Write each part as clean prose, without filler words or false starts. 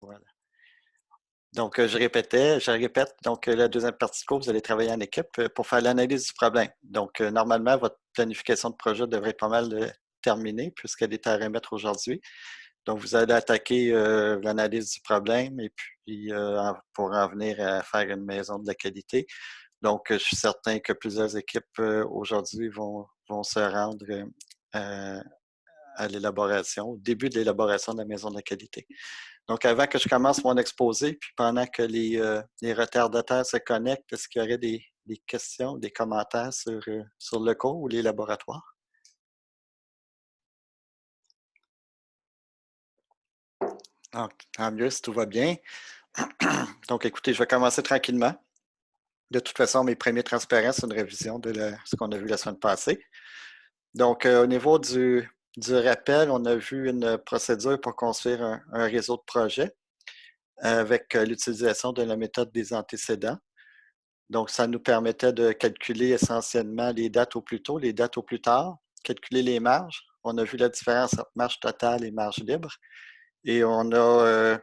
Voilà. Donc, je répète, donc la deuxième partie du cours, vous allez travailler en équipe pour faire l'analyse du problème. Donc, normalement, votre planification de projet devrait être pas mal terminée puisqu'elle est à remettre aujourd'hui. Donc, vous allez attaquer l'analyse du problème et puis pour en venir à faire une maison de la qualité. Donc, je suis certain que plusieurs équipes aujourd'hui vont se rendre à, à l'élaboration, au début de l'élaboration de la maison de la qualité. Donc, avant que je commence mon exposé, puis pendant que les retardataires se connectent, est-ce qu'il y aurait des questions, des commentaires sur le cours ou les laboratoires? Donc, tant mieux si tout va bien. Donc, écoutez, je vais commencer tranquillement. De toute façon, mes premiers transparents, c'est une révision de ce qu'on a vu la semaine passée. Donc, au niveau du rappel, on a vu une procédure pour construire un réseau de projets avec l'utilisation de la méthode des antécédents. Donc, ça nous permettait de calculer essentiellement les dates au plus tôt, les dates au plus tard, calculer les marges. On a vu la différence entre marge totale et marge libre. Et on a,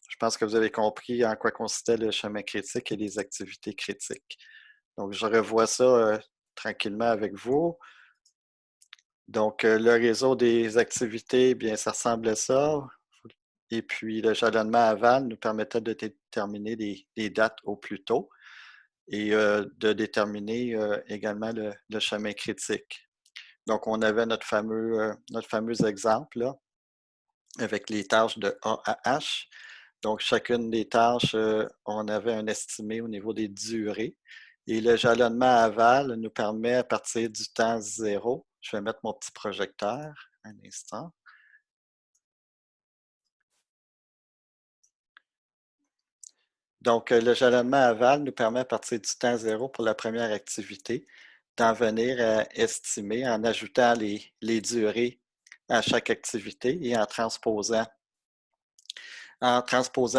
je pense que vous avez compris en quoi consistait le chemin critique et les activités critiques. Donc, je revois ça tranquillement avec vous. Donc, le réseau des activités, bien, ça ressemble à ça. Et puis, le jalonnement aval nous permettait de déterminer les dates au plus tôt et de déterminer également le chemin critique. Donc, on avait notre fameux exemple là, avec les tâches de A à H. Donc, chacune des tâches, on avait un estimé au niveau des durées. Et le jalonnement aval nous permet à partir du temps zéro, je vais mettre mon petit projecteur un instant. Donc, le jalonnement aval nous permet à partir du temps zéro pour la première activité d'en venir à estimer en ajoutant les durées à chaque activité et en transposant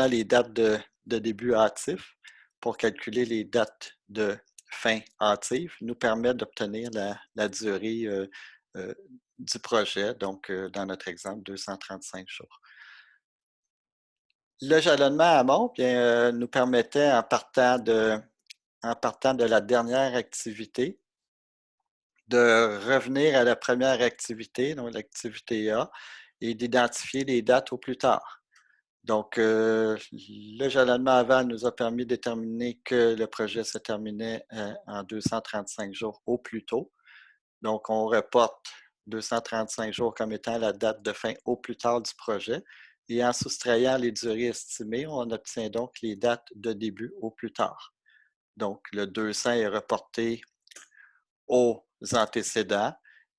les dates de début hâtif pour calculer les dates de fin hâtive, nous permet d'obtenir la durée euh, du projet, donc dans notre exemple, 235 jours. Le jalonnement amont bien, nous permettait, en partant de la dernière activité, de revenir à la première activité, donc l'activité A, et d'identifier les dates au plus tard. Donc, le jalonnement aval nous a permis de déterminer que le projet se terminait en 235 jours au plus tôt. Donc, on reporte 235 jours comme étant la date de fin au plus tard du projet. Et en soustrayant les durées estimées, on obtient donc les dates de début au plus tard. Donc, le 200 est reporté aux antécédents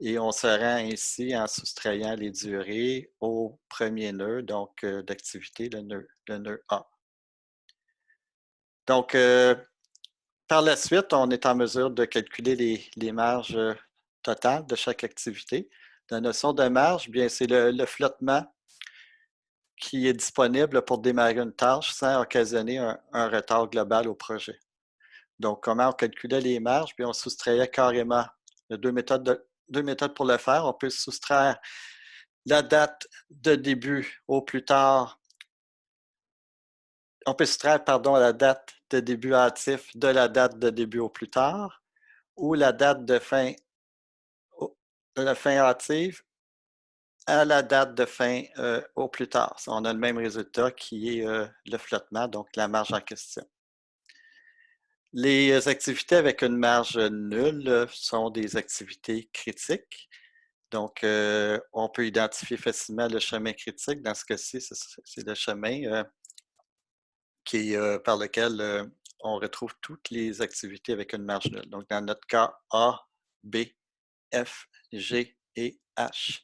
et on se rend ainsi en soustrayant les durées au premier nœud, donc d'activité, le nœud A. Donc, par la suite, on est en mesure de calculer les marges totales de chaque activité. La notion de marge, bien, c'est le flottement qui est disponible pour démarrer une tâche sans occasionner un retard global au projet. Donc, comment on calculait les marges? Puis on soustrayait carrément. Il y a deux méthodes pour le faire. On peut soustraire la date de début au plus tard. On peut soustraire, pardon, la date de début hâtif de la date de début au plus tard ou la date de la fin hâtive à la date de fin au plus tard. On a le même résultat qui est le flottement, donc la marge en question. Les activités avec une marge nulle sont des activités critiques. Donc, on peut identifier facilement le chemin critique. Dans ce cas-ci, c'est le chemin par lequel on retrouve toutes les activités avec une marge nulle. Donc, dans notre cas, A, B, F, G et H.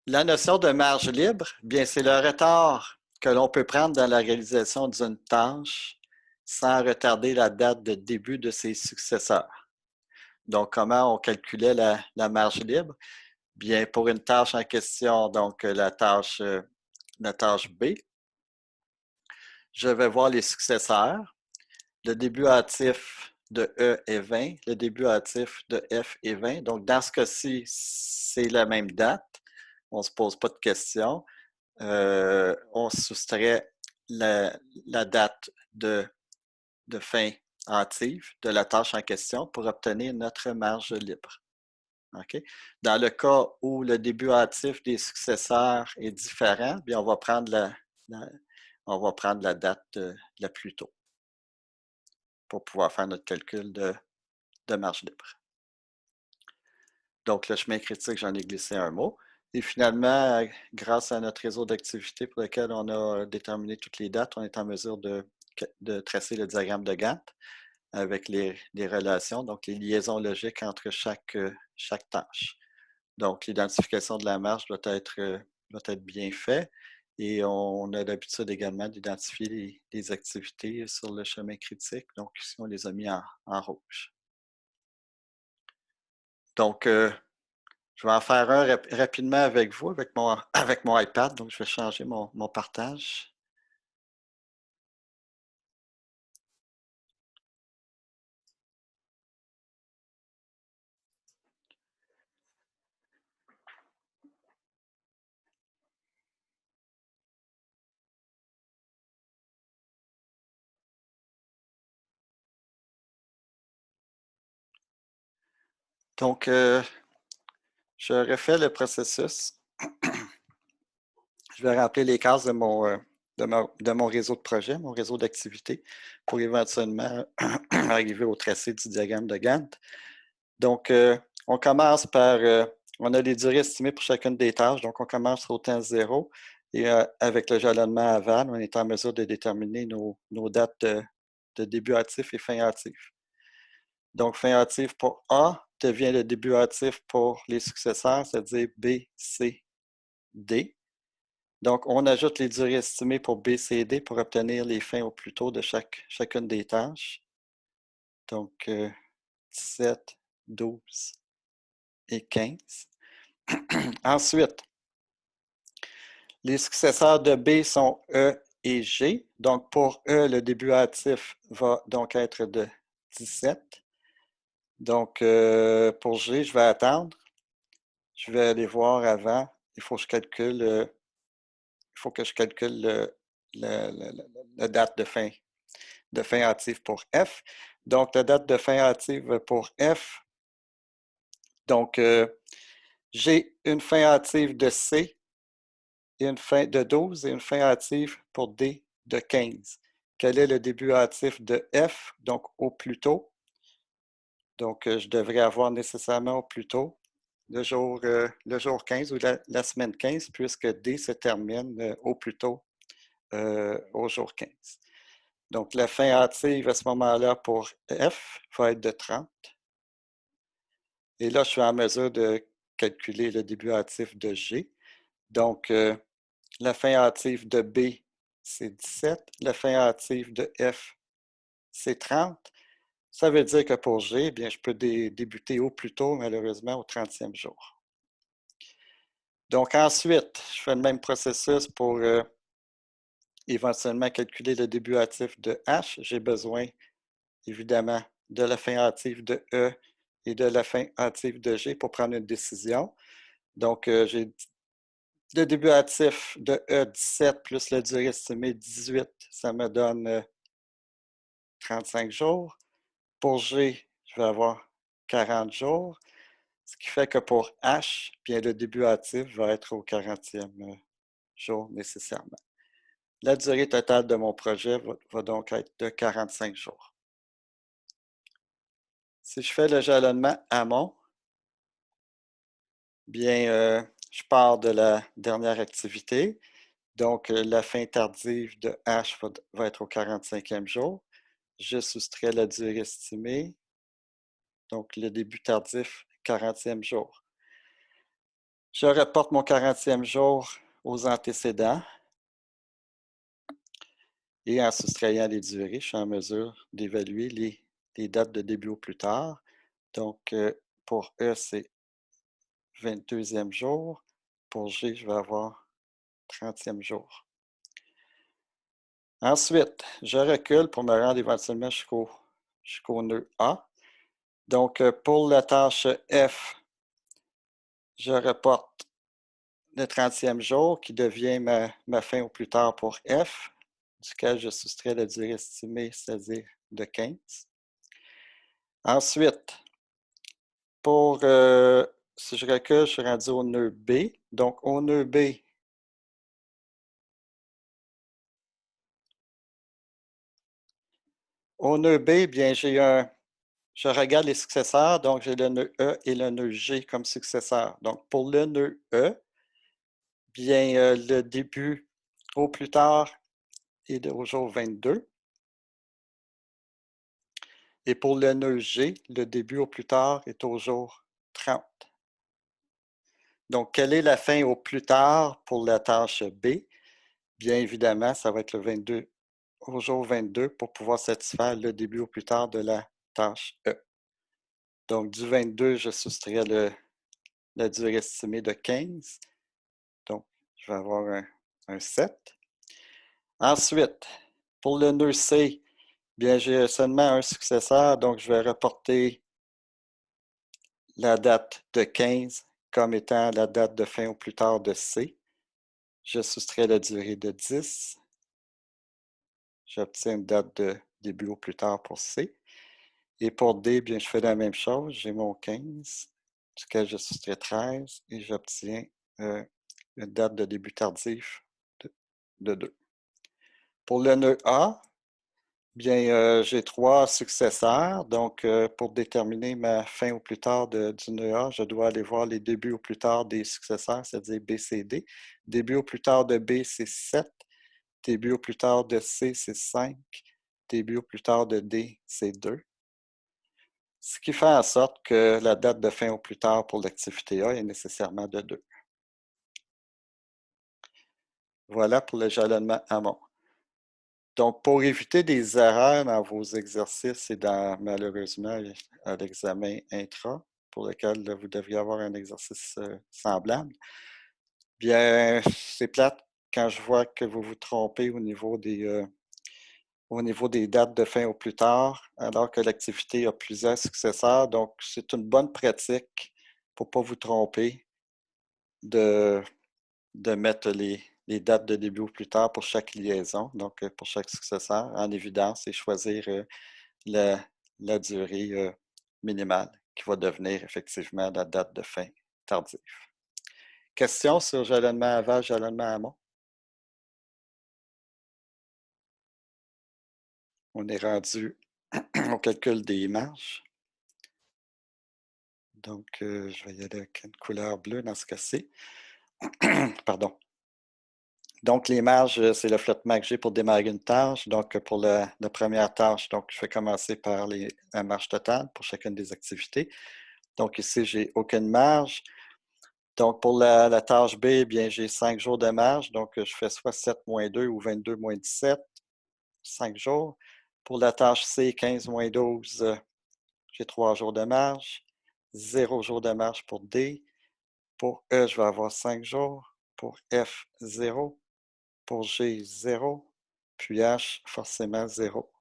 La notion de marge libre, bien, c'est le retard que l'on peut prendre dans la réalisation d'une tâche sans retarder la date de début de ses successeurs. Donc, comment on calculait la marge libre? Bien, pour une tâche en question, donc la tâche B, je vais voir les successeurs. Le début hâtif de E est 20, le début hâtif de F est 20. Donc, dans ce cas-ci, c'est la même date. On ne se pose pas de questions. on soustrait la date de fin hâtive de la tâche en question pour obtenir notre marge libre. Okay? Dans le cas où le début hâtif des successeurs est différent, bien on va prendre la date la plus tôt pour pouvoir faire notre calcul de marge libre. Donc, le chemin critique, j'en ai glissé un mot. Et finalement, grâce à notre réseau d'activités pour lequel on a déterminé toutes les dates, on est en mesure de tracer le diagramme de Gantt avec les relations, donc les liaisons logiques entre chaque tâche. Donc, l'identification de la marge doit être bien faite et on a l'habitude également d'identifier les activités sur le chemin critique. Donc, ici, on les a mis en rouge. Donc, je vais en faire un rapidement avec vous, avec mon iPad. Donc, je vais changer mon partage. Donc, je refais le processus. Je vais remplir les cases de mon réseau de projet, mon réseau d'activités, pour éventuellement arriver au tracé du diagramme de Gantt. Donc, on commence par, on a les durées estimées pour chacune des tâches, donc on commence au temps 0 et avec le jalonnement aval, on est en mesure de déterminer nos dates de début hâtif et fin hâtif. Donc, fin hâtif pour A devient le début hâtif pour les successeurs, c'est-à-dire B, C, D. Donc, on ajoute les durées estimées pour B, C et D pour obtenir les fins au plus tôt de chacune des tâches. Donc, 17, 12 et 15. Ensuite, les successeurs de B sont E et G. Donc, pour E, le début hâtif va donc être de 17. Donc, pour G, je vais attendre. Je vais aller voir avant. Il faut que je calcule, la date de fin hâtive pour F. Donc, la date de fin hâtive pour F. Donc, j'ai une fin hâtive de C et une fin de 12 et une fin hâtive pour D de 15. Quel est le début hâtif de F? Donc, au plus tôt. Donc, je devrais avoir nécessairement au plus tôt le jour 15 ou la semaine 15, puisque D se termine au plus tôt au jour 15. Donc, la fin hâtive à ce moment-là pour F va être de 30. Et là, je suis en mesure de calculer le début hâtif de G. Donc, la fin hâtive de B, c'est 17. La fin hâtive de F, c'est 30. Ça veut dire que pour G, eh bien, je peux débuter au plus tôt, malheureusement, au 30e jour. Donc, ensuite, je fais le même processus pour éventuellement calculer le début hâtif de H. J'ai besoin, évidemment, de la fin hâtive de E et de la fin hâtive de G pour prendre une décision. Donc, j'ai le début hâtif de E, 17, plus la durée estimée, 18, ça me donne 35 jours. Pour G, je vais avoir 40 jours, ce qui fait que pour H, bien, le début hâtif va être au 40e jour nécessairement. La durée totale de mon projet va donc être de 45 jours. Si je fais le jalonnement amont, bien, je pars de la dernière activité. Donc, la fin tardive de H va être au 45e jour. Je soustrais la durée estimée. Donc, le début tardif, 40e jour. Je reporte mon 40e jour aux antécédents. Et en soustrayant les durées, je suis en mesure d'évaluer les dates de début au plus tard. Donc, pour E, c'est 22e jour. Pour G, je vais avoir 30e jour. Ensuite, je recule pour me rendre éventuellement jusqu'au nœud A. Donc, pour la tâche F, je reporte le 30e jour qui devient ma fin au plus tard pour F, duquel je soustrais la durée estimée, c'est-à-dire de 15. Ensuite, pour, si je recule, je suis rendu au nœud B. Donc, au nœud B, bien, je regarde les successeurs, donc j'ai le nœud E et le nœud G comme successeurs. Donc, pour le nœud E, bien, le début au plus tard est au jour 22. Et pour le nœud G, le début au plus tard est au jour 30. Donc, quelle est la fin au plus tard pour la tâche B? Bien évidemment, ça va être le 22, au jour 22 pour pouvoir satisfaire le début au plus tard de la tâche E. Donc, du 22, je soustrais la durée estimée de 15. Donc, je vais avoir un 7. Ensuite, pour le nœud C, bien, j'ai seulement un successeur, donc je vais reporter la date de 15 comme étant la date de fin au plus tard de C. Je soustrais la durée de 10. J'obtiens une date de début au plus tard pour C. Et pour D, bien, je fais la même chose. J'ai mon 15, duquel je soustrais 13, et j'obtiens une date de début tardif de 2. Pour le nœud A, bien, j'ai 3 successeurs. Donc, pour déterminer ma fin au plus tard du nœud A, je dois aller voir les débuts au plus tard des successeurs, c'est-à-dire B, C, D. Début au plus tard de B, c'est 7. Début au plus tard de C, c'est 5. Début au plus tard de D, c'est 2. Ce qui fait en sorte que la date de fin au plus tard pour l'activité A est nécessairement de 2. Voilà pour le jalonnement amont. Donc, pour éviter des erreurs dans vos exercices et malheureusement, à l'examen intra, pour lequel vous devriez avoir un exercice semblable, bien, c'est plate quand je vois que vous vous trompez au niveau des dates de fin au plus tard, alors que l'activité a plusieurs successeurs. Donc, c'est une bonne pratique pour ne pas vous tromper de mettre les dates de début au plus tard pour chaque liaison, donc pour chaque successeur, en évidence et choisir la durée minimale qui va devenir effectivement la date de fin tardive. Question sur jalonnement aval, jalonnement amont? On est rendu au calcul des marges. Donc, je vais y aller avec une couleur bleue dans ce cas-ci. Pardon. Donc, les marges, c'est le flottement que j'ai pour démarrer une tâche. Donc, pour la première tâche, donc, je vais commencer par la marge totale pour chacune des activités. Donc, ici, j'ai aucune marge. Donc, pour la tâche B, bien, j'ai 5 jours de marge. Donc, je fais soit 7 moins 2 ou 22 moins 17, 5 jours. Pour la tâche C, 15 moins 12, j'ai 3 jours de marge. 0 jour de marge pour D. Pour E, je vais avoir 5 jours. Pour F, 0. Pour G, 0. Puis H, forcément 0.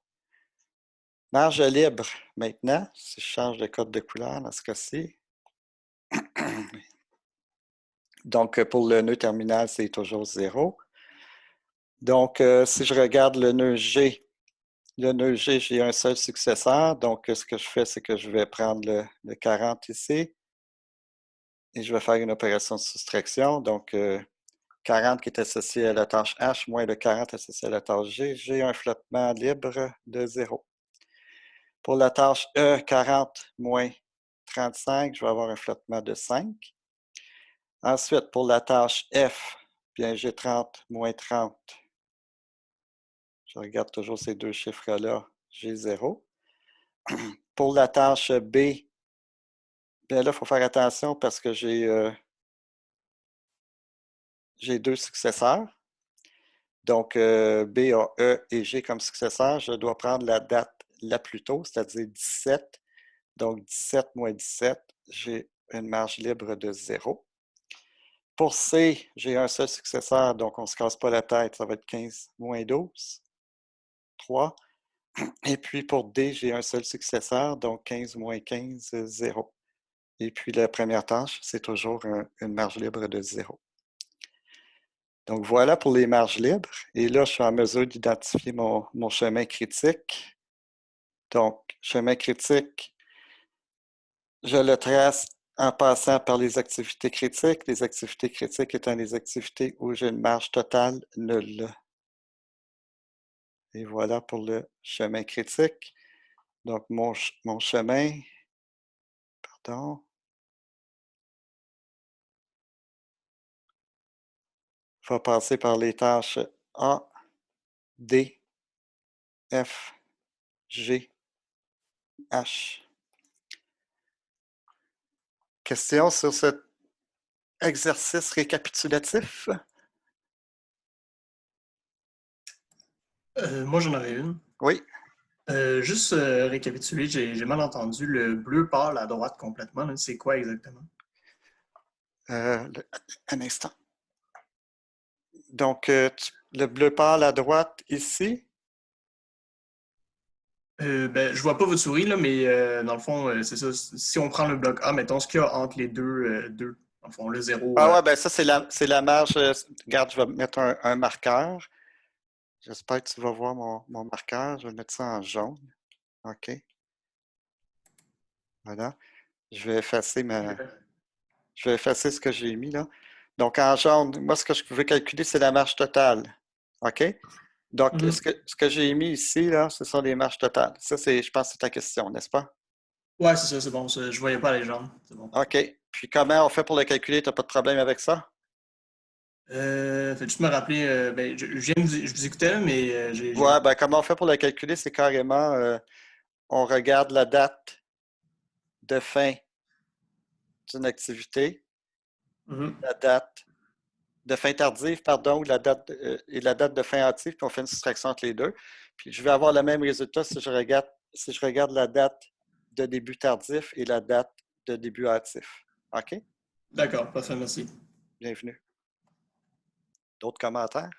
Marge libre, maintenant, si je change de code de couleur dans ce cas-ci. Donc, pour le nœud terminal, c'est toujours 0. Donc, si je regarde le nœud G, j'ai un seul successeur. Donc, ce que je fais, c'est que je vais prendre le 40 ici et je vais faire une opération de soustraction. Donc, 40 qui est associé à la tâche H moins le 40 associé à la tâche G, j'ai un flottement libre de 0. Pour la tâche E, 40 moins 35, je vais avoir un flottement de 5. Ensuite, pour la tâche F, bien, j'ai 30 moins 30. Je regarde toujours ces deux chiffres-là, j'ai 0. Pour la tâche B, bien là, il faut faire attention parce que j'ai 2 successeurs. Donc, B a E et G comme successeurs. Je dois prendre la date la plus tôt, c'est-à-dire 17. Donc, 17 moins 17, j'ai une marge libre de 0. Pour C, j'ai un seul successeur, donc on ne se casse pas la tête. Ça va être 15 moins 12, 3. Et puis pour D, j'ai un seul successeur, donc 15 moins 15, 0. Et puis la première tâche, c'est toujours une marge libre de 0. Donc, voilà pour les marges libres. Et là, je suis en mesure d'identifier mon chemin critique. Donc, chemin critique, je le trace en passant par les activités critiques. Les activités critiques étant les activités où j'ai une marge totale nulle. Et voilà pour le chemin critique. Donc, mon chemin, pardon, va passer par les tâches A, D, F, G, H. Question sur cet exercice récapitulatif? Moi, j'en aurais une. Oui. Juste récapituler, j'ai mal entendu. Le bleu pâle à droite complètement, là, c'est quoi exactement? Un instant. Donc, le bleu pâle à droite ici. Ben, je vois pas votre souris, là, mais dans le fond, c'est ça. Si on prend le bloc A, mettons ce qu'il y a entre les deux, dans le fond, le zéro. Ah ouais, ben ça, c'est la marge. Regarde, je vais mettre un marqueur. J'espère que tu vas voir mon marqueur. Je vais mettre ça en jaune. OK. Voilà. Je vais effacer Je vais effacer ce que j'ai mis là. Donc, en jaune, moi, ce que je veux calculer, c'est la marge totale. OK? Donc, Mhm. ce que j'ai mis ici, là, ce sont les marges totales. Ça, je pense que c'est ta question, n'est-ce pas? Ouais, c'est ça, c'est bon. Je voyais pas les jambes. C'est bon. OK. Puis, comment on fait pour le calculer? Tu n'as pas de problème avec ça? Faites juste me rappeler. Ben, je vous écoutais, là, mais j'ai Ouais, ben, comment on fait pour le calculer? C'est carrément, on regarde la date de fin d'une activité, Mhm. la date de fin tardive, pardon, ou et la date de fin hâtive, puis on fait une soustraction entre les deux. Puis je vais avoir le même résultat si je regarde la date de début tardif et la date de début hâtif. OK? D'accord, parfait, merci. Bienvenue. D'autres commentaires?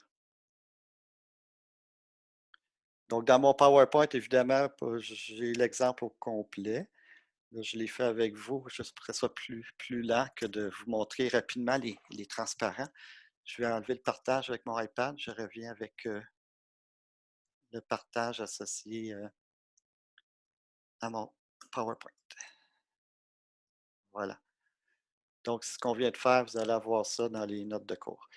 Donc, dans mon PowerPoint, évidemment, j'ai l'exemple au complet. Là, je l'ai fait avec vous, juste pour que ce soit plus lent que de vous montrer rapidement les transparents. Je vais enlever le partage avec mon iPad. Je reviens avec le partage associé à mon PowerPoint. Voilà. Donc, ce qu'on vient de faire, vous allez avoir ça dans les notes de cours.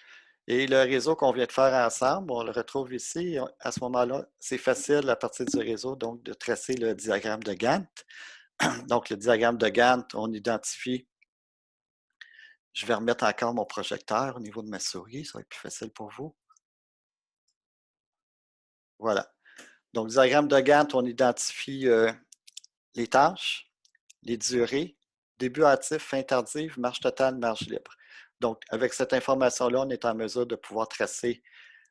Et le réseau qu'on vient de faire ensemble, on le retrouve ici. À ce moment-là, c'est facile à partir du réseau, donc, de tracer le diagramme de Gantt. Donc, le diagramme de Gantt, on identifie. Je vais remettre encore mon projecteur au niveau de ma souris, ça va être plus facile pour vous. Voilà. Donc, diagramme de Gantt, on identifie les tâches, les durées, début hâtif, fin tardive, marge totale, marge libre. Donc, avec cette information-là, on est en mesure de pouvoir tracer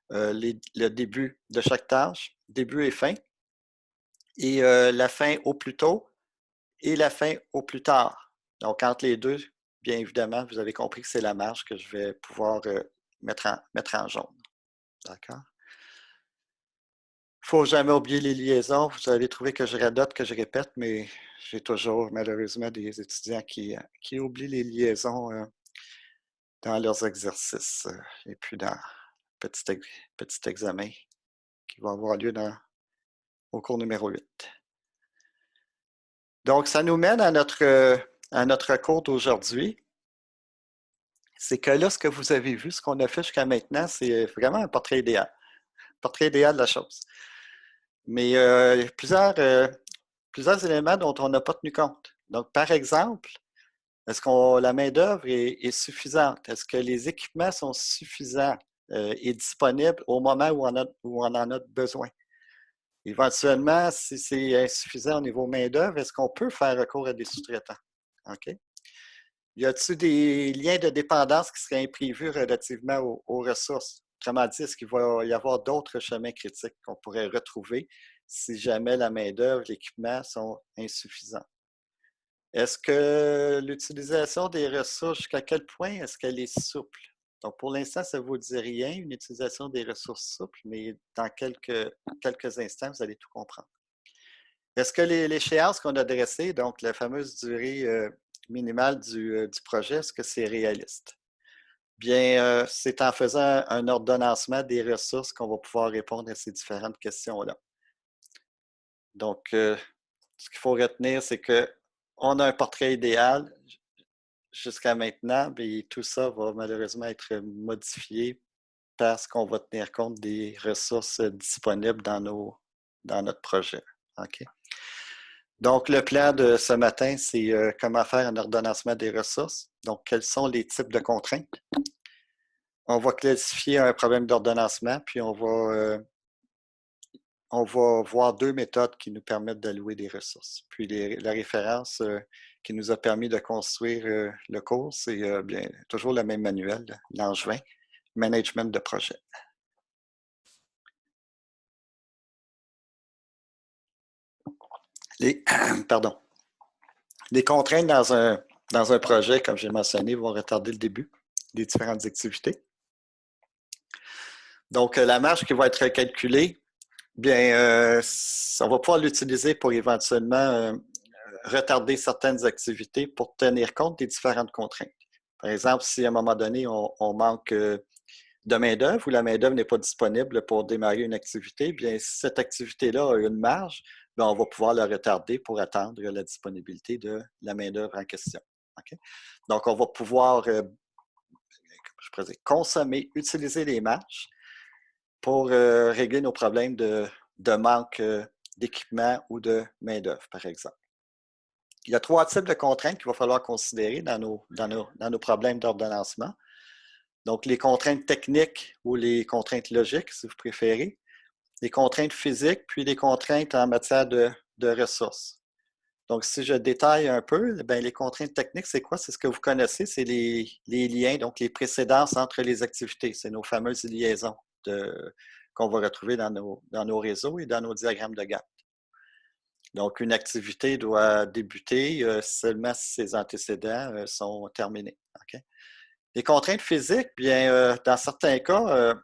le début de chaque tâche, début et fin, et la fin au plus tôt et la fin au plus tard. Donc, entre les deux, bien évidemment, vous avez compris que c'est la marge que je vais pouvoir mettre en jaune. D'accord? Il ne faut jamais oublier les liaisons. Vous allez trouver que je radote, que je répète, mais j'ai toujours malheureusement des étudiants qui oublient les liaisons dans leurs exercices et puis dans le petit examen qui va avoir lieu au cours numéro 8. Donc, ça nous mène à notre cours d'aujourd'hui. C'est que là, ce que vous avez vu, ce qu'on a fait jusqu'à maintenant, c'est vraiment un portrait idéal. Portrait idéal de la chose. Mais il y a plusieurs éléments dont on n'a pas tenu compte. Donc, par exemple, est-ce que la main-d'œuvre est suffisante? Est-ce que les équipements sont suffisants et disponibles au moment où on en a besoin? Éventuellement, si c'est insuffisant au niveau main-d'œuvre, est-ce qu'on peut faire recours à des sous-traitants? OK? Y a-t-il des liens de dépendance qui seraient imprévus relativement aux ressources? Autrement dit, est-ce qu'il va y avoir d'autres chemins critiques qu'on pourrait retrouver si jamais la main-d'œuvre, l'équipement sont insuffisants? Est-ce que l'utilisation des ressources, jusqu'à quel point est-ce qu'elle est souple? Donc, pour l'instant, ça ne vous dit rien, une utilisation des ressources souples, mais dans quelques instants, vous allez tout comprendre. Est-ce que l'échéance qu'on a dressée, donc la fameuse durée minimale du projet, est-ce que c'est réaliste? Bien, c'est en faisant un ordonnancement des ressources qu'on va pouvoir répondre à ces différentes questions-là. Donc, ce qu'il faut retenir, c'est qu'on a un portrait idéal jusqu'à maintenant, mais tout ça va malheureusement être modifié parce qu'on va tenir compte des ressources disponibles dans notre projet. OK? Donc, le plan de ce matin, c'est comment faire un ordonnancement des ressources. Donc, quels sont les types de contraintes? On va classifier un problème d'ordonnancement, puis on va voir deux méthodes qui nous permettent d'allouer des ressources. Puis la référence qui nous a permis de construire le cours, c'est bien toujours le même manuel, Langevin, Management de projet. Pardon. Les contraintes dans un projet, comme j'ai mentionné, vont retarder le début des différentes activités. Donc, la marge qui va être calculée, bien, on va pouvoir l'utiliser pour éventuellement retarder certaines activités pour tenir compte des différentes contraintes. Par exemple, si à un moment donné, on manque de main-d'œuvre ou la main-d'œuvre n'est pas disponible pour démarrer une activité, bien, si cette activité-là a une marge, bien, on va pouvoir la retarder pour attendre la disponibilité de la main-d'œuvre en question. Okay? Donc, on va pouvoir consommer, utiliser les marges pour régler nos problèmes de manque d'équipement ou de main-d'œuvre, par exemple. Il y a trois types de contraintes qu'il va falloir considérer dans nos problèmes d'ordonnancement. Donc, les contraintes techniques ou les contraintes logiques, si vous préférez, les contraintes physiques, puis les contraintes en matière de ressources. Donc, si je détaille un peu, bien, les contraintes techniques, c'est quoi? C'est ce que vous connaissez, c'est les liens, donc les précédences entre les activités. C'est nos fameuses liaisons qu'on va retrouver dans nos réseaux et dans nos diagrammes de Gantt. Donc, une activité doit débuter seulement si ses antécédents sont terminés. Okay? Les contraintes physiques, bien, dans certains cas,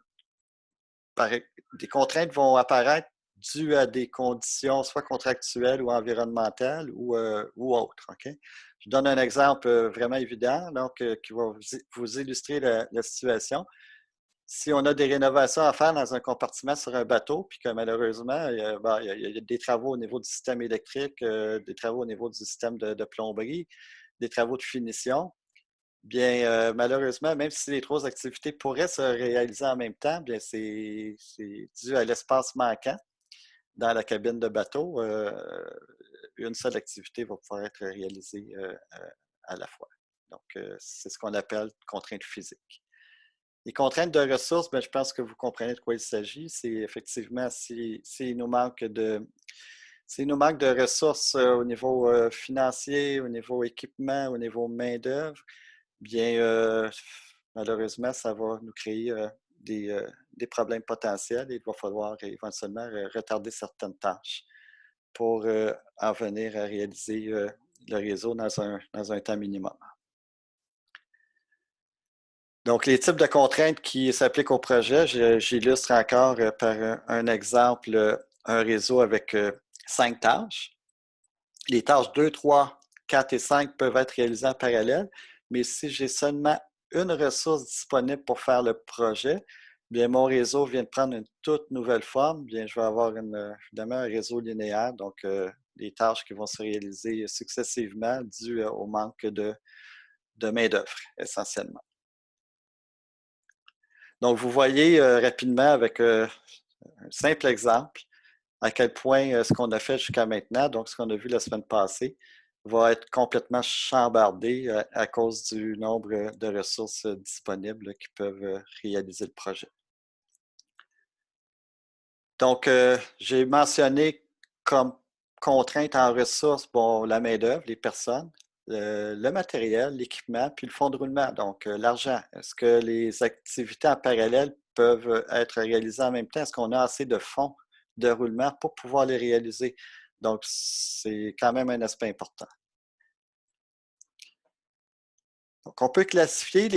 des contraintes vont apparaître dues à des conditions soit contractuelles ou environnementales ou autres. Okay? Je donne un exemple vraiment évident donc, qui va vous illustrer la situation. Si on a des rénovations à faire dans un compartiment sur un bateau, puis que malheureusement, il y a des travaux au niveau du système électrique, des travaux au niveau du système de plomberie, des travaux de finition, bien, malheureusement, même si les trois activités pourraient se réaliser en même temps, bien, c'est dû à l'espace manquant dans la cabine de bateau. Une seule activité va pouvoir être réalisée à la fois. Donc, c'est ce qu'on appelle contrainte physique. Les contraintes de ressources, bien, je pense que vous comprenez de quoi il s'agit. C'est effectivement s'il nous manque de ressources au niveau financier, au niveau équipement, au niveau main-d'œuvre, bien, malheureusement, ça va nous créer des problèmes potentiels et il va falloir éventuellement retarder certaines tâches pour en venir à réaliser le réseau dans un temps minimum. Donc, les types de contraintes qui s'appliquent au projet, j'illustre encore par un exemple un réseau avec 5 tâches. Les tâches 2, 3, 4 et 5 peuvent être réalisées en parallèle, mais si j'ai seulement une ressource disponible pour faire le projet, bien, mon réseau vient de prendre une toute nouvelle forme. Bien, je vais avoir évidemment un réseau linéaire, donc des tâches qui vont se réaliser successivement dues au manque de main-d'œuvre, essentiellement. Donc, vous voyez rapidement avec un simple exemple à quel point ce qu'on a fait jusqu'à maintenant, donc ce qu'on a vu la semaine passée, va être complètement chambardé à cause du nombre de ressources disponibles qui peuvent réaliser le projet. Donc, j'ai mentionné comme contrainte en ressources, bon, la main-d'œuvre, les personnes, le matériel, l'équipement, puis le fonds de roulement, donc l'argent. Est-ce que les activités en parallèle peuvent être réalisées en même temps? Est-ce qu'on a assez de fonds de roulement pour pouvoir les réaliser? Donc, c'est quand même un aspect important. Donc, on peut classifier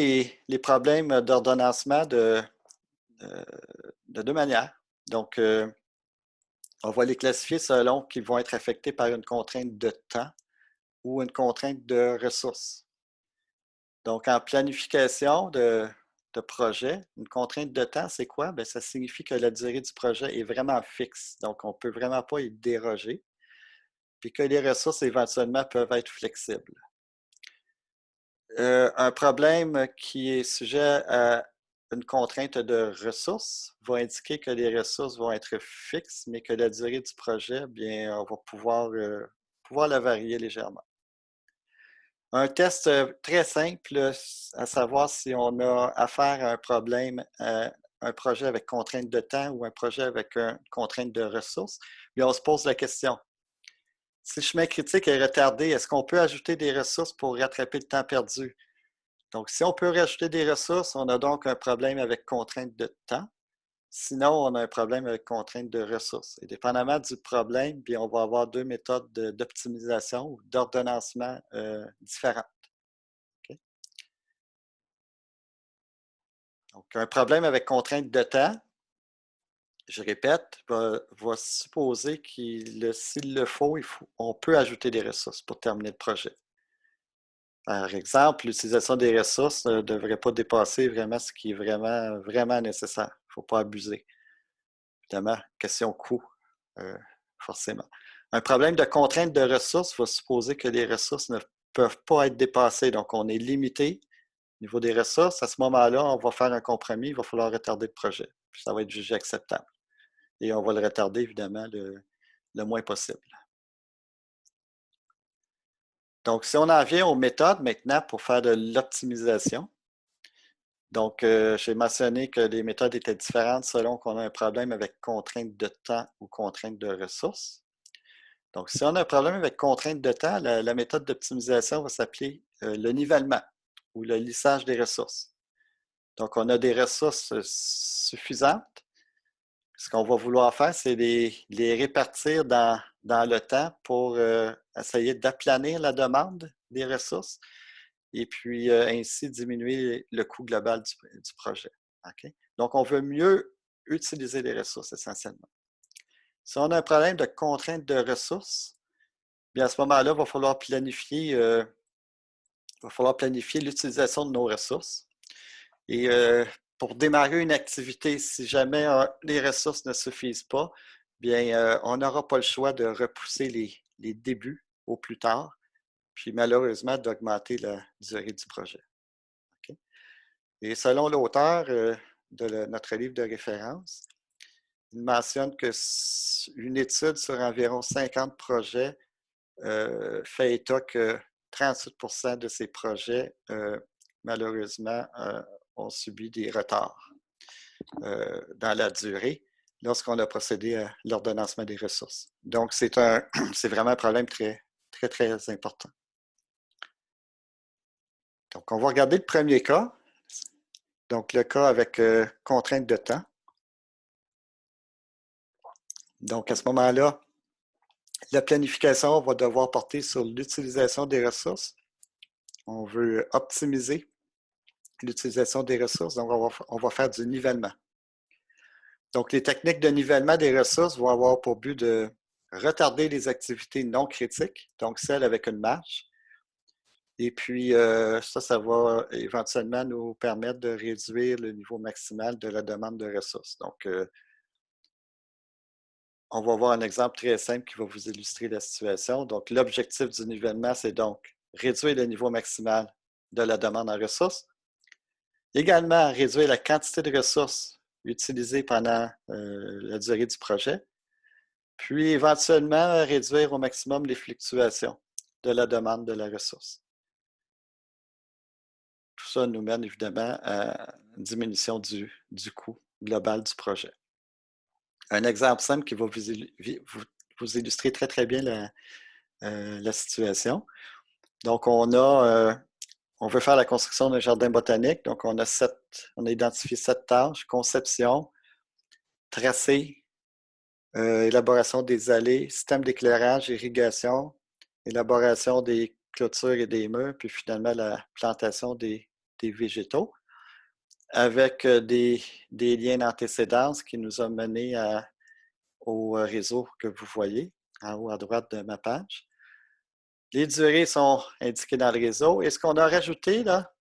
les problèmes d'ordonnancement de deux manières. Donc, on va les classifier selon qu'ils vont être affectés par une contrainte de temps ou une contrainte de ressources. Donc, en planification de projet. Une contrainte de temps, c'est quoi? Bien, ça signifie que la durée du projet est vraiment fixe. Donc, on ne peut vraiment pas y déroger. Puis que les ressources, éventuellement, peuvent être flexibles. Un problème qui est sujet à une contrainte de ressources va indiquer que les ressources vont être fixes, mais que la durée du projet, bien, on va pouvoir la varier légèrement. Un test très simple, à savoir si on a affaire à un problème, un projet avec contrainte de temps ou un projet avec une contrainte de ressources, bien, on se pose la question. Si le chemin critique est retardé, est-ce qu'on peut ajouter des ressources pour rattraper le temps perdu? Donc, si on peut rajouter des ressources, on a donc un problème avec contrainte de temps. Sinon, on a un problème avec contrainte de ressources. Et dépendamment du problème, bien, on va avoir deux méthodes d'optimisation ou d'ordonnancement différentes. Okay? Donc, un problème avec contrainte de temps, je répète, va supposer s'il le faut, on peut ajouter des ressources pour terminer le projet. Par exemple, l'utilisation des ressources ne devrait pas dépasser vraiment ce qui est vraiment nécessaire. Il ne faut pas abuser. Évidemment, question coût, forcément. Un problème de contrainte de ressources va supposer que les ressources ne peuvent pas être dépassées. Donc, on est limité au niveau des ressources. À ce moment-là, on va faire un compromis. Il va falloir retarder le projet. Puis ça va être jugé acceptable. Et on va le retarder, évidemment, le moins possible. Donc, si on en vient aux méthodes maintenant pour faire de l'optimisation, donc, j'ai mentionné que les méthodes étaient différentes selon qu'on a un problème avec contrainte de temps ou contrainte de ressources. Donc, si on a un problème avec contrainte de temps, la méthode d'optimisation va s'appeler le nivellement ou le lissage des ressources. Donc, on a des ressources suffisantes. Ce qu'on va vouloir faire, c'est les répartir dans le temps pour essayer d'aplanir la demande des ressources et puis ainsi diminuer le coût global du projet. Okay? Donc, on veut mieux utiliser les ressources essentiellement. Si on a un problème de contrainte de ressources, bien à ce moment-là, il va falloir planifier l'utilisation de nos ressources. Et pour démarrer une activité, si jamais les ressources ne suffisent pas, bien, on n'aura pas le choix de repousser les débuts au plus tard, puis malheureusement d'augmenter la durée du projet. Okay? Et selon l'auteur de notre livre de référence, il mentionne qu'une étude sur environ 50 projets fait état que 38% de ces projets, malheureusement, ont subi des retards dans la durée lorsqu'on a procédé à l'ordonnancement des ressources. Donc, c'est vraiment un problème très, très, très important. Donc, on va regarder le premier cas. Donc, le cas avec contrainte de temps. Donc, à ce moment-là, la planification va devoir porter sur l'utilisation des ressources. On veut optimiser l'utilisation des ressources, donc on va faire du nivellement. Donc, les techniques de nivellement des ressources vont avoir pour but de retarder les activités non critiques, donc celles avec une marge. Et puis, ça va éventuellement nous permettre de réduire le niveau maximal de la demande de ressources. Donc, on va voir un exemple très simple qui va vous illustrer la situation. Donc, l'objectif du nivellement, c'est donc réduire le niveau maximal de la demande en ressources. Également, réduire la quantité de ressources utilisées pendant la durée du projet. Puis, éventuellement, réduire au maximum les fluctuations de la demande de la ressource. Tout ça nous mène évidemment à une diminution du coût global du projet. Un exemple simple qui va vous illustrer très, très bien la situation. Donc, on veut faire la construction d'un jardin botanique. Donc, on a identifié 7 tâches: conception, tracé, élaboration des allées, système d'éclairage, irrigation, élaboration des clôtures et des murs, puis finalement la plantation des végétaux, avec des liens d'antécédence qui nous ont menés au réseau que vous voyez en haut à droite de ma page. Les durées sont indiquées dans le réseau. Et ce qu'on a rajouté là,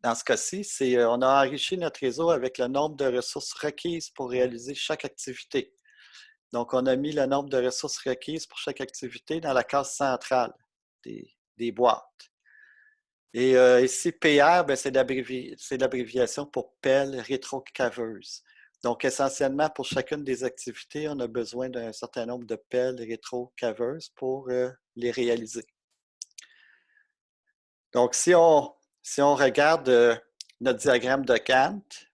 dans ce cas-ci, c'est on a enrichi notre réseau avec le nombre de ressources requises pour réaliser chaque activité. Donc, on a mis le nombre de ressources requises pour chaque activité dans la case centrale des boîtes. Et ici, PR, ben, c'est l'abréviation pour pelle rétrocaveuse. Donc, essentiellement, pour chacune des activités, on a besoin d'un certain nombre de pelles rétrocaveuses pour les réaliser. Donc, si on regarde notre diagramme de Gantt,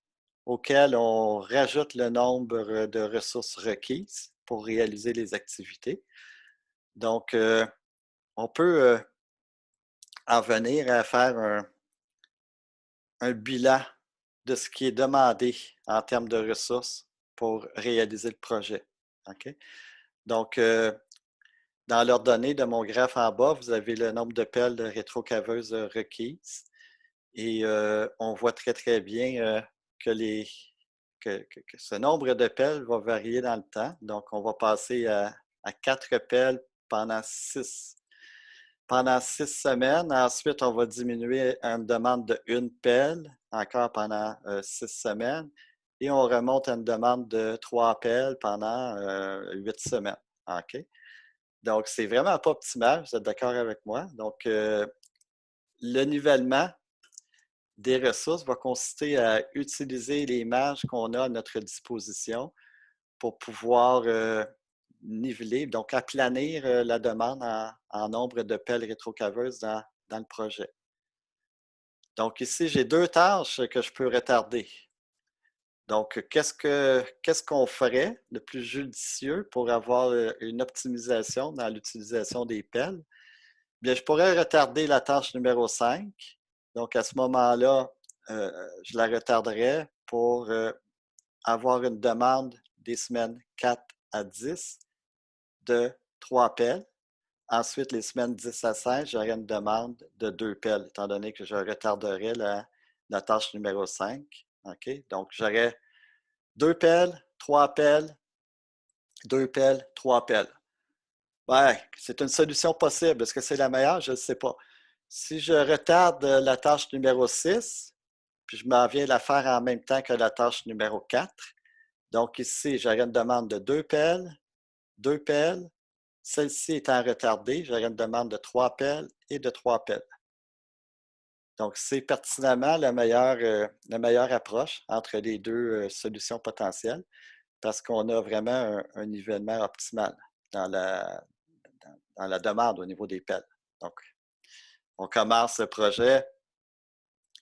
auquel on rajoute le nombre de ressources requises pour réaliser les activités. Donc, on peut en venir à faire un bilan de ce qui est demandé en termes de ressources pour réaliser le projet. OK? Donc, dans l'ordonnée de mon graphe en bas, vous avez le nombre de pelles rétrocaveuses requises. Et on voit très, très bien que ce nombre de pelles va varier dans le temps. Donc, on va passer à 4 pelles pendant 6 semaines. Ensuite, on va diminuer à une demande de 1 pelle encore pendant 6 semaines. Et on remonte à une demande de 3 pelles pendant 8 semaines. OK? Donc, c'est vraiment pas optimal. Vous êtes d'accord avec moi? Donc, le nivellement des ressources va consister à utiliser les marges qu'on a à notre disposition pour pouvoir niveler, donc aplanir la demande en nombre de pelles rétrocaveuses dans le projet. Donc ici, j'ai 2 tâches que je peux retarder. Donc, qu'est-ce qu'on ferait de plus judicieux pour avoir une optimisation dans l'utilisation des pelles? Bien, je pourrais retarder la tâche numéro 5. Donc, à ce moment-là, je la retarderais pour avoir une demande des semaines 4 à 10 de 3 pelles. Ensuite, les semaines 10 à 16, j'aurais une demande de 2 pelles, étant donné que je retarderais la tâche numéro 5. OK? Donc, j'aurais 2 pelles, 3 pelles, 2 pelles, 3 pelles. Ouais, c'est une solution possible. Est-ce que c'est la meilleure? Je ne sais pas. Si je retarde la tâche numéro 6, puis je m'en viens la faire en même temps que la tâche numéro 4, donc ici, j'aurais une demande de 2 pelles, 2 pelles. Celle-ci étant retardée, j'aurais une demande de 3 pelles et de 3 pelles. Donc, c'est pertinemment la meilleure approche entre les deux solutions potentielles parce qu'on a vraiment un nivellement optimal dans la demande au niveau des pelles. Donc, on commence le projet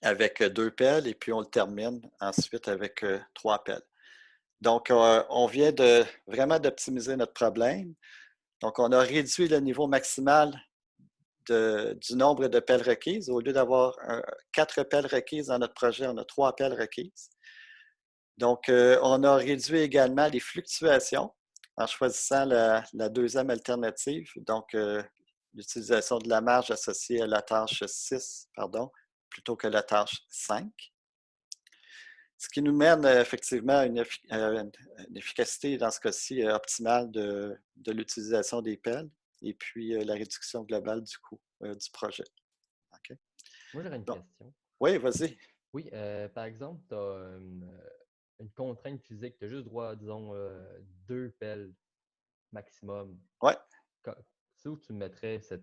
avec 2 pelles et puis on le termine ensuite avec 3 pelles. Donc, on vient vraiment d'optimiser notre problème. Donc, on a réduit le niveau maximal du nombre de pelles requises. Au lieu d'avoir 4 pelles requises dans notre projet, on a 3 pelles requises. Donc, on a réduit également les fluctuations en choisissant la deuxième alternative, donc l'utilisation de la marge associée à la tâche 6, plutôt que la tâche 5. Ce qui nous mène effectivement à une efficacité, dans ce cas-ci, optimale de l'utilisation des pelles et puis la réduction globale du coût du projet. OK? Moi, j'aurais une Bon. question. Oui, vas-y. Oui, par exemple, tu as une contrainte physique, tu as juste droit à, disons, 2 pelles maximum. Oui. C'est où tu mettrais c'est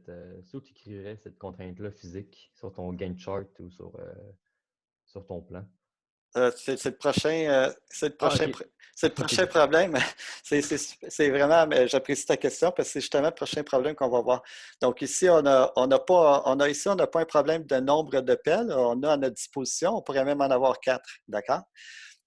où tu écrirais cette contrainte-là physique sur ton Gantt chart ou sur ton plan? C'est le prochain, Ah, ok. c'est le prochain Ok. problème. C'est vraiment, mais j'apprécie ta question parce que c'est justement le prochain problème qu'on va voir. Donc ici, on n'a pas un problème de nombre de pelles. On a à notre disposition, on pourrait même en avoir 4, d'accord?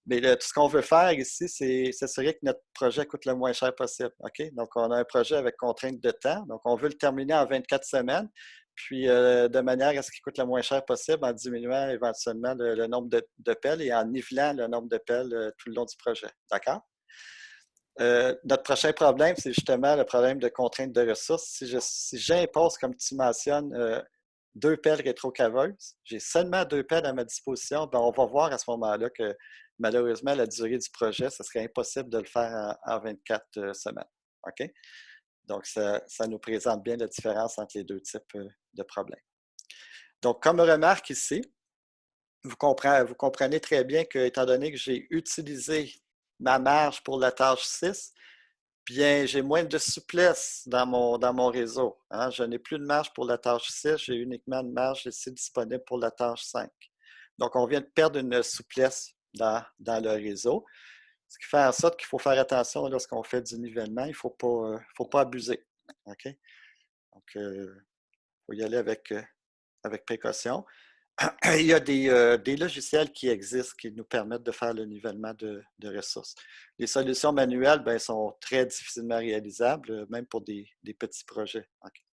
Mais tout ce qu'on veut faire ici, c'est s'assurer que notre projet coûte le moins cher possible. OK? Donc, on a un projet avec contrainte de temps. Donc, on veut le terminer en 24 semaines, puis de manière à ce qu'il coûte le moins cher possible en diminuant éventuellement le nombre de pelles et en nivelant le nombre de pelles tout le long du projet. D'accord? Notre prochain problème, c'est justement le problème de contrainte de ressources. Si j'impose, comme tu mentionnes, 2 pelles rétrocaveuses, j'ai seulement 2 pelles à ma disposition, ben on va voir à ce moment-là que malheureusement, la durée du projet, ce serait impossible de le faire en 24 semaines. OK? Donc, ça nous présente bien la différence entre les deux types de problèmes. Donc, comme remarque ici, vous comprenez très bien que, étant donné que j'ai utilisé ma marge pour la tâche 6, bien, j'ai moins de souplesse dans mon réseau. Hein. Je n'ai plus de marge pour la tâche 6, j'ai uniquement une marge ici disponible pour la tâche 5. Donc, on vient de perdre une souplesse dans le réseau, ce qui fait en sorte qu'il faut faire attention lorsqu'on fait du nivellement. Il ne faut pas abuser. OK? Donc, il faut y aller avec précaution. Il y a des logiciels qui existent qui nous permettent de faire le nivellement de ressources. Les solutions manuelles ben, sont très difficilement réalisables, même pour des petits projets. Okay.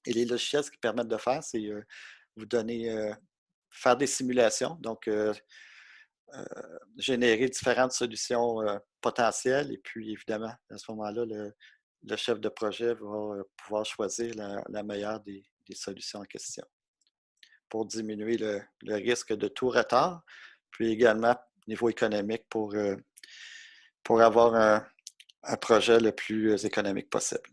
Et les logiciels, ce qu'ils permettent de faire, c'est vous donner, faire des simulations, donc générer différentes solutions potentielles. Et puis, évidemment, à ce moment-là, le chef de projet va pouvoir choisir la meilleure des solutions en question pour diminuer le risque de tout retard, puis également au niveau économique pour avoir un projet le plus économique possible.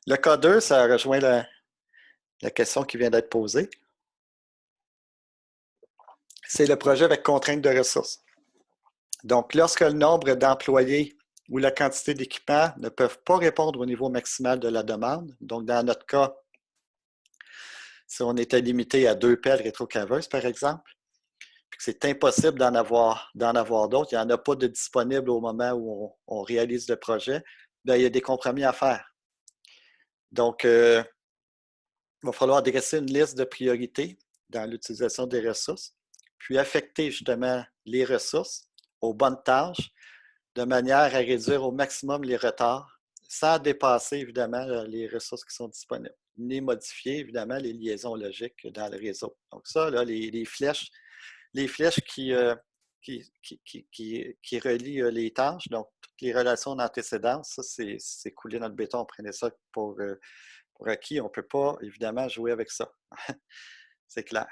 Le cas 2, ça rejoint la question qui vient d'être posée. C'est le projet avec contrainte de ressources. Donc, lorsque le nombre d'employés ou la quantité d'équipements ne peuvent pas répondre au niveau maximal de la demande, donc dans notre cas, si on était limité à 2 pelles rétrocaveuses, par exemple, puis que c'est impossible d'en avoir d'autres, il n'y en a pas de disponible au moment où on réalise le projet, bien, il y a des compromis à faire. Donc, il va falloir dresser une liste de priorités dans l'utilisation des ressources, puis affecter justement les ressources aux bonnes tâches de manière à réduire au maximum les retards sans dépasser évidemment les ressources qui sont disponibles, ni modifier évidemment les liaisons logiques dans le réseau. Donc ça, là, les flèches qui relient les tâches, donc toutes les relations d'antécédence, ça c'est couler dans le béton, on prenait ça pour acquis, on ne peut pas évidemment jouer avec ça. C'est clair.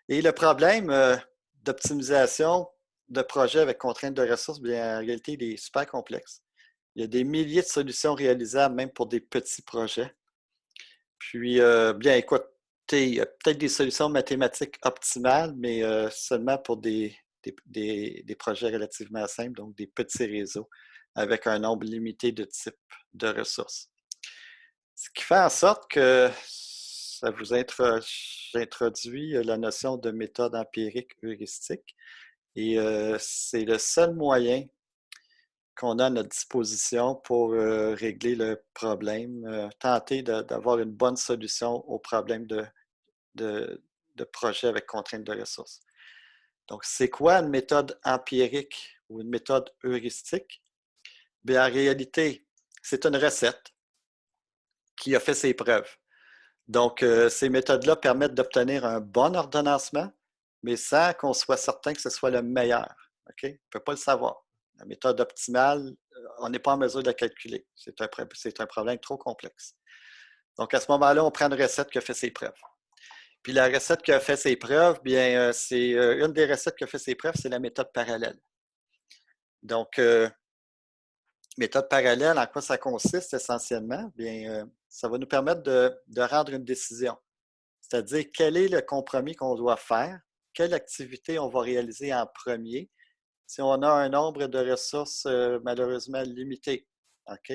Et le problème d'optimisation de projets avec contrainte de ressources, bien, en réalité, il est super complexe. Il y a des milliers de solutions réalisables, même pour des petits projets. Puis, bien, écoutez, il y a peut-être des solutions mathématiques optimales, mais seulement pour des projets relativement simples, donc des petits réseaux avec un nombre limité de types de ressources. Ce qui fait en sorte que ça vous introduit la notion de méthode empirique heuristique. Et c'est le seul moyen qu'on a à notre disposition pour régler le problème, tenter d'avoir une bonne solution au problème de projet avec contrainte de ressources. Donc, c'est quoi une méthode empirique ou une méthode heuristique? Bien, en réalité, c'est une recette qui a fait ses preuves. Donc, ces méthodes-là permettent d'obtenir un bon ordonnancement, mais sans qu'on soit certain que ce soit le meilleur. Okay? On ne peut pas le savoir. La méthode optimale, on n'est pas en mesure de la calculer. C'est un problème trop complexe. Donc, à ce moment-là, on prend une recette qui a fait ses preuves. Puis la recette qui a fait ses preuves, bien, c'est une des recettes qui a fait ses preuves, c'est la méthode parallèle. Donc, méthode parallèle, en quoi ça consiste essentiellement? Bien, ça va nous permettre de rendre une décision. C'est-à-dire, quel est le compromis qu'on doit faire? Quelle activité on va réaliser en premier si on a un nombre de ressources malheureusement limité? OK?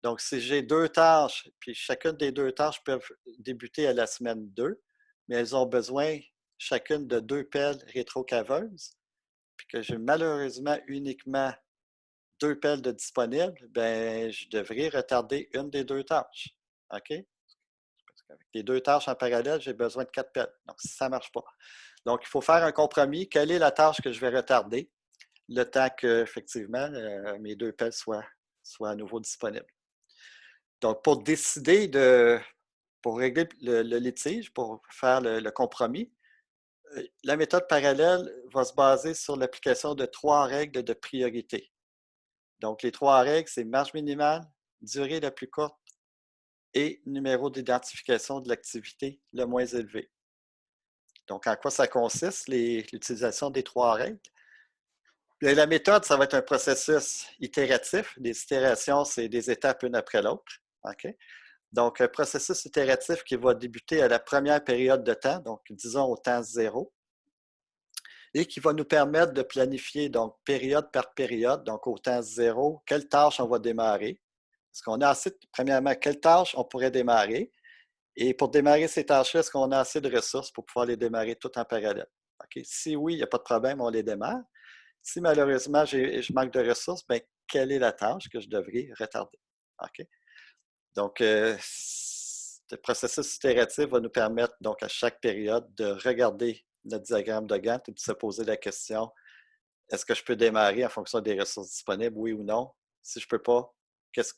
Donc, si j'ai 2 tâches, puis chacune des 2 tâches peuvent débuter à la semaine 2, mais elles ont besoin chacune de 2 pelles rétrocaveuses, puis que j'ai malheureusement uniquement 2 pelles de disponibles, bien, je devrais retarder une des 2 tâches. OK? Avec les 2 tâches en parallèle, j'ai besoin de 4 pelles. Donc, ça ne marche pas. Donc, il faut faire un compromis. Quelle est la tâche que je vais retarder? Le temps que, effectivement, mes 2 pelles soient à nouveau disponibles. Donc, pour décider pour régler le litige, pour faire le compromis, la méthode parallèle va se baser sur l'application de 3 règles de priorité. Donc, les 3 règles, c'est marge minimale, durée la plus courte et numéro d'identification de l'activité le moins élevé. Donc, en quoi ça consiste, l'utilisation des 3 règles? Bien, la méthode, ça va être un processus itératif. Les itérations, c'est des étapes une après l'autre. Okay? Donc, un processus itératif qui va débuter à la première période de temps, donc disons au temps 0, et qui va nous permettre de planifier, donc période par période, donc au temps 0, quelle tâche on va démarrer. Est-ce qu'on a assez, premièrement, quelle tâche on pourrait démarrer? Et pour démarrer ces tâches-là, est-ce qu'on a assez de ressources pour pouvoir les démarrer toutes en parallèle? Okay. Si oui, il n'y a pas de problème, on les démarre. Si malheureusement, je manque de ressources, bien, quelle est la tâche que je devrais retarder? Okay. Donc, ce processus itératif va nous permettre, donc, à chaque période, de regarder notre diagramme de Gantt et de se poser la question, est-ce que je peux démarrer en fonction des ressources disponibles, oui ou non? Si je ne peux pas,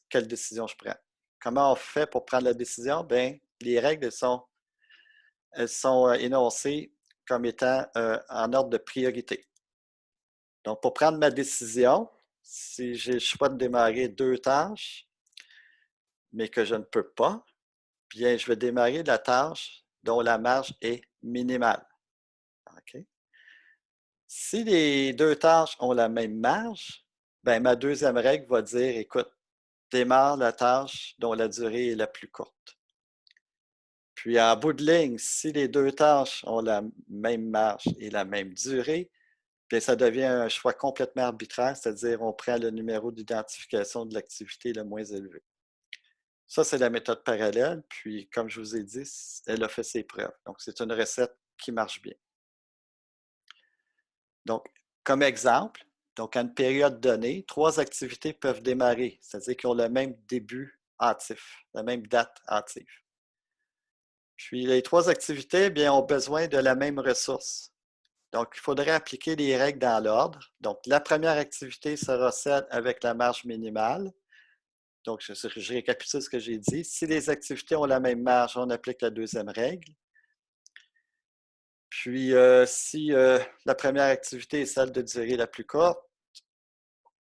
quelle décision je prends? Comment on fait pour prendre la décision? Bien, les règles, elles sont énoncées comme étant en ordre de priorité. Donc, pour prendre ma décision, si j'ai le choix de démarrer 2 tâches, mais que je ne peux pas, bien, je vais démarrer la tâche dont la marge est minimale. Okay. Si les 2 tâches ont la même marge, bien, ma deuxième règle va dire, écoute, démarre la tâche dont la durée est la plus courte. Puis, en bout de ligne, si les 2 tâches ont la même marge et la même durée, bien, ça devient un choix complètement arbitraire, c'est-à-dire on prend le numéro d'identification de l'activité le moins élevé. Ça, c'est la méthode parallèle, puis comme je vous ai dit, elle a fait ses preuves. Donc, c'est une recette qui marche bien. Donc, comme exemple, donc à une période donnée, 3 activités peuvent démarrer, c'est-à-dire qu'ils ont le même début hâtif, la même date hâtive. Puis, les 3 activités, bien, ont besoin de la même ressource. Donc, il faudrait appliquer les règles dans l'ordre. Donc, la première activité sera celle avec la marge minimale. Donc, je récapitule ce que j'ai dit. Si les activités ont la même marge, on applique la deuxième règle. Puis, si la première activité est celle de durée la plus courte,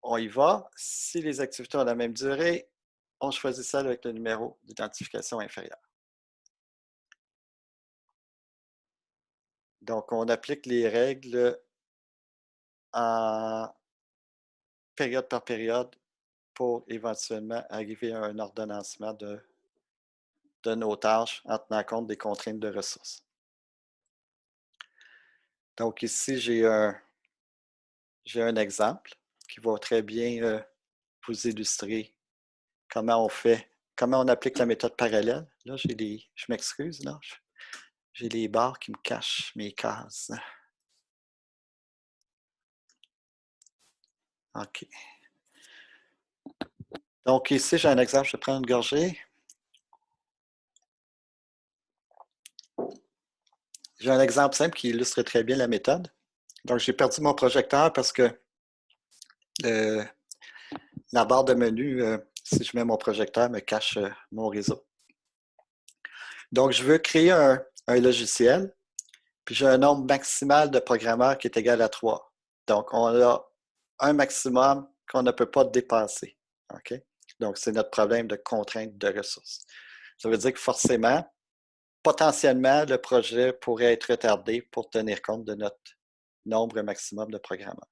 on y va. Si les activités ont la même durée, on choisit celle avec le numéro d'identification inférieur. Donc, on applique les règles en période par période pour éventuellement arriver à un ordonnancement de nos tâches en tenant compte des contraintes de ressources. Donc ici, j'ai un exemple qui va très bien vous illustrer comment on fait, comment on applique la méthode parallèle. Là, je m'excuse, là, j'ai les barres qui me cachent mes cases. OK. Donc ici, j'ai un exemple, je vais prendre une gorgée. J'ai un exemple simple qui illustre très bien la méthode. Donc, j'ai perdu mon projecteur parce que la barre de menu, si je mets mon projecteur, me cache mon réseau. Donc, je veux créer un logiciel, puis j'ai un nombre maximal de programmeurs qui est égal à 3. Donc, on a un maximum qu'on ne peut pas dépasser. OK? Donc, c'est notre problème de contrainte de ressources. Ça veut dire que forcément, potentiellement, le projet pourrait être retardé pour tenir compte de notre nombre maximum de programmeurs.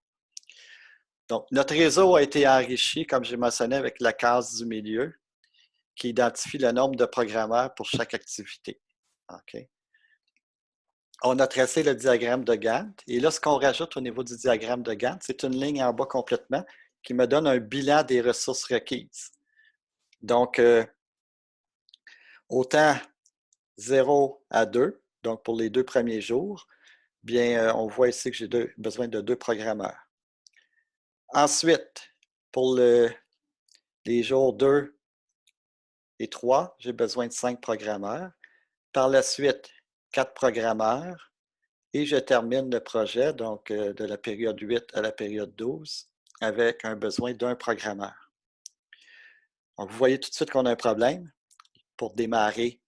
Donc, notre réseau a été enrichi, comme j'ai mentionné, avec la case du milieu qui identifie le nombre de programmeurs pour chaque activité. OK? On a tracé le diagramme de Gantt. Et là, ce qu'on rajoute au niveau du diagramme de Gantt, c'est une ligne en bas complètement qui me donne un bilan des ressources requises. Donc, autant 0 à 2, donc pour les 2 premiers jours, bien, on voit ici que j'ai besoin de 2 programmeurs. Ensuite, pour les jours 2 et 3, j'ai besoin de 5 programmeurs. Par la suite, 4 programmeurs. Et je termine le projet, donc de la période 8 à la période 12, avec un besoin d'un programmeur. Donc, vous voyez tout de suite qu'on a un problème. Pour démarrer